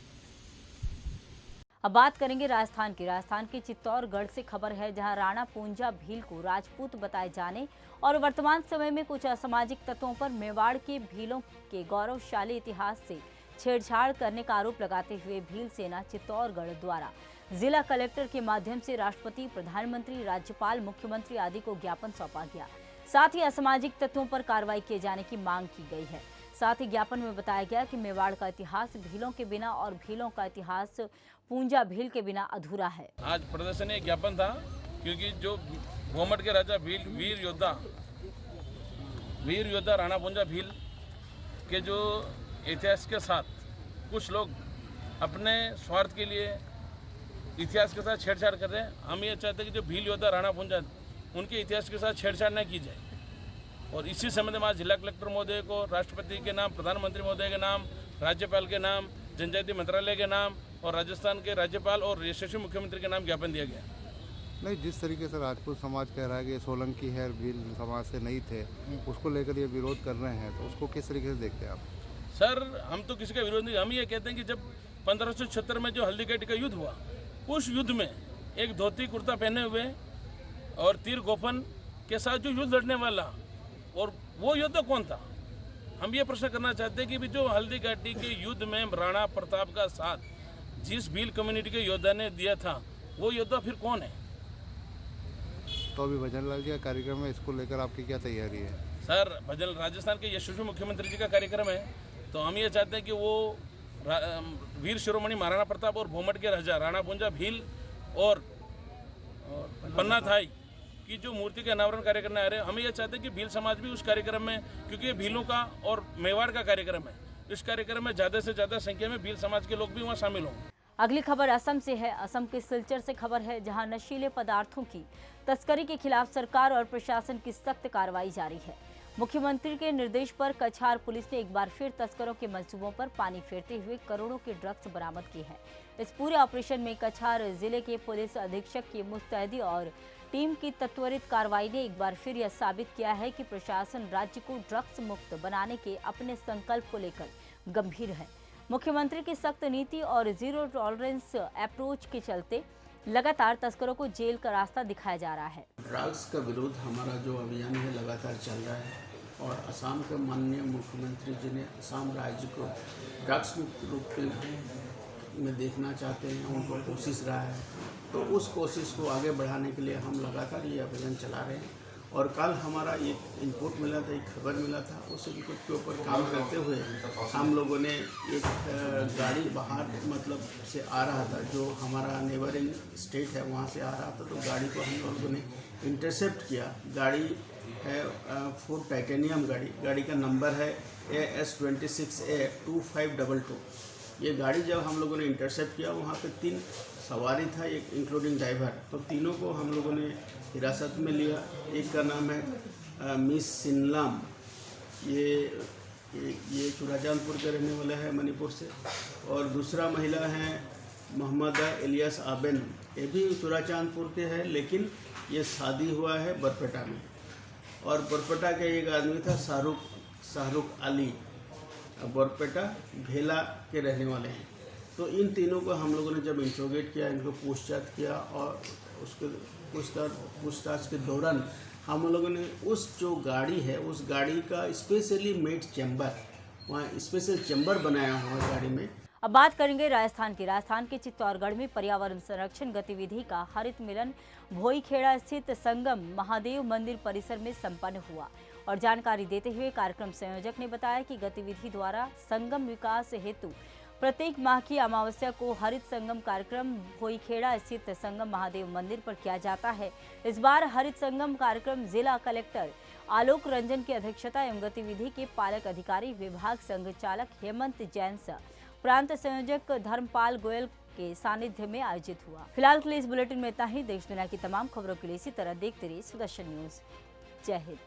अब बात करेंगे राजस्थान की। राजस्थान के चित्तौड़गढ़ से खबर है, जहां राणा पूंजा भील को राजपूत बताए जाने और वर्तमान समय में कुछ असामाजिक तत्वों पर मेवाड़ के भीलों के गौरवशाली इतिहास से छेड़छाड़ करने का आरोप लगाते हुए भील सेना चित्तौड़गढ़ द्वारा जिला कलेक्टर के माध्यम से राष्ट्रपति, प्रधानमंत्री, राज्यपाल, मुख्यमंत्री आदि को ज्ञापन सौंपा गया। साथ ही असामाजिक तत्वों पर कार्रवाई किए जाने की मांग की गई है। साथ ही ज्ञापन में बताया गया कि मेवाड़ का इतिहास भीलों के बिना और भीलों का इतिहास पूंजा भील के बिना अधूरा है। आज प्रदर्शन एक ज्ञापन था क्योंकि जो घोमट के राजा भील वीर योद्धा राणा पूंजा भील के जो इतिहास के साथ कुछ लोग अपने स्वार्थ के लिए इतिहास के साथ छेड़छाड़ कर रहे हैं। हम ये चाहते हैं कि जो भील योद्धा राणा पूंजा उनके इतिहास के साथ छेड़छाड़ न की जाए और इसी संबंध में आज जिला कलेक्टर महोदय को राष्ट्रपति के नाम, प्रधानमंत्री महोदय के नाम, राज्यपाल के नाम, जनजातीय मंत्रालय के नाम और राजस्थान के राज्यपाल और यशस्वी मुख्यमंत्री के नाम ज्ञापन दिया गया। नहीं, जिस तरीके से राजपूत समाज कह रहा है कि सोलंकी है, भील समाज से नहीं थे, उसको लेकर ये विरोध कर रहे हैं, तो उसको किस तरीके से देखते हैं आप? सर, हम तो किसी का विरोध नहीं, हम ये कहते हैं कि जब 1576 में जो हल्दीघाटी का युद्ध हुआ, उस युद्ध में एक धोती कुर्ता पहने हुए और तीर गोफन के साथ जो युद्ध लड़ने वाला, और वो योद्धा कौन था? हम ये प्रश्न करना चाहते हैं कि जो हल्दीघाटी के युद्ध में राणा प्रताप का साथ जिस भील कम्युनिटी के योद्धा ने दिया था, वो योद्धा फिर कौन है? तो अभी भजन लाल जी का कार्यक्रम है, इसको लेकर आपकी क्या तैयारी है? सर, भजन राजस्थान के यशस्वी मुख्यमंत्री जी का कार्यक्रम है, तो हम ये चाहते हैं कि वो वीर शिरोमणि महाराणा प्रताप और भोमट के राजा राणा पूंजा भील और पन्ना थाई की जो मूर्ति का अनावरण कार्य करने आ रहे हैं, हम ये चाहते हैं कि भील समाज भी उस कार्यक्रम में, क्योंकि ये भीलों का और मेवाड़ का कार्यक्रम है, इस कार्यक्रम में ज़्यादा से ज़्यादा संख्या में भील समाज के लोग भी वहाँ शामिल होंगे। अगली खबर असम से है। असम के सिलचर से खबर है, जहां नशीले पदार्थों की तस्करी के खिलाफ सरकार और प्रशासन की सख्त कार्रवाई जारी है। मुख्यमंत्री के निर्देश पर कछार पुलिस ने एक बार फिर तस्करों के मंसूबों पर पानी फेरते हुए करोड़ों के ड्रग्स बरामद किए हैं। इस पूरे ऑपरेशन में कछार जिले के पुलिस अधीक्षक की मुस्तैदी और टीम की त्वरित कार्रवाई ने एक बार फिर यह साबित किया है कि प्रशासन राज्य को ड्रग्स मुक्त बनाने के अपने संकल्प को लेकर गंभीर है। मुख्यमंत्री की सख्त नीति और जीरो टॉलरेंस अप्रोच के चलते लगातार तस्करों को जेल का रास्ता दिखाया जा रहा है। ड्रग्स का विरोध हमारा जो अभियान है लगातार चल रहा है और असम के माननीय मुख्यमंत्री जी ने असम राज्य को ड्रग्स मुक्त रूप में देखना चाहते हैं, उनको कोशिश रहा है, तो उस कोशिश को आगे बढ़ाने के लिए हम लगातार ये अभियान चला रहे हैं। और कल हमारा एक इनपुट मिला था, एक खबर मिला था, उस इनपुट के ऊपर काम करते हुए हम लोगों ने एक गाड़ी बाहर मतलब से आ रहा था, जो हमारा नेबरिंग स्टेट है वहाँ से आ रहा था, तो गाड़ी को हम लोगों ने इंटरसेप्ट किया। गाड़ी है फोर्ड टाइटेनियम गाड़ी का नंबर है AS26A2522। ये गाड़ी जब हम लोगों ने इंटरसेप्ट किया, वहाँ पे 3 सवारी था, एक इंक्लूडिंग ड्राइवर, तो तीनों को हम लोगों ने हिरासत में लिया। एक का नाम है मिस सिनलाम, ये चुराचांदपुर के रहने वाला है मणिपुर से, और दूसरा महिला है मोहम्मद इलियास आबेन, ये भी चुराचांदपुर के हैं, लेकिन ये शादी हुआ है बरपेटा में। और बरपेटा का एक आदमी था शाहरुख अली, बरपेटा भेला के रहने वाले हैं। तो इन तीनों को हम लोगों ने जब इंट्रोगेट किया, इनको पूछताछ किया, और उसके पूछताछ के दौरान हम लोगों ने उस जो गाड़ी है, उस गाड़ी का स्पेशली मेड चैम्बर, वहाँ स्पेशल चैम्बर बनाया हुआ है गाड़ी में। अब बात करेंगे राजस्थान की। राजस्थान के चित्तौड़गढ़ में पर्यावरण संरक्षण गतिविधि का हरित मिलन भोईखेड़ा स्थित संगम महादेव मंदिर परिसर में संपन्न हुआ। और जानकारी देते हुए कार्यक्रम संयोजक ने बताया कि गतिविधि द्वारा संगम विकास हेतु प्रत्येक माह की अमावस्या को हरित संगम कार्यक्रम भोईखेड़ा स्थित संगम महादेव मंदिर पर किया जाता है। इस बार हरित संगम कार्यक्रम जिला कलेक्टर आलोक रंजन की अध्यक्षता एवं गतिविधि के पालक अधिकारी विभाग संघ चालक हेमंत जैन, प्रांत संयोजक धर्मपाल गोयल के सानिध्य में आयोजित हुआ। फिलहाल के लिए इस बुलेटिन में इतना ही। देश दुनिया की तमाम खबरों के लिए इसी तरह देखते रहिए सुदर्शन न्यूज। जय हिंद।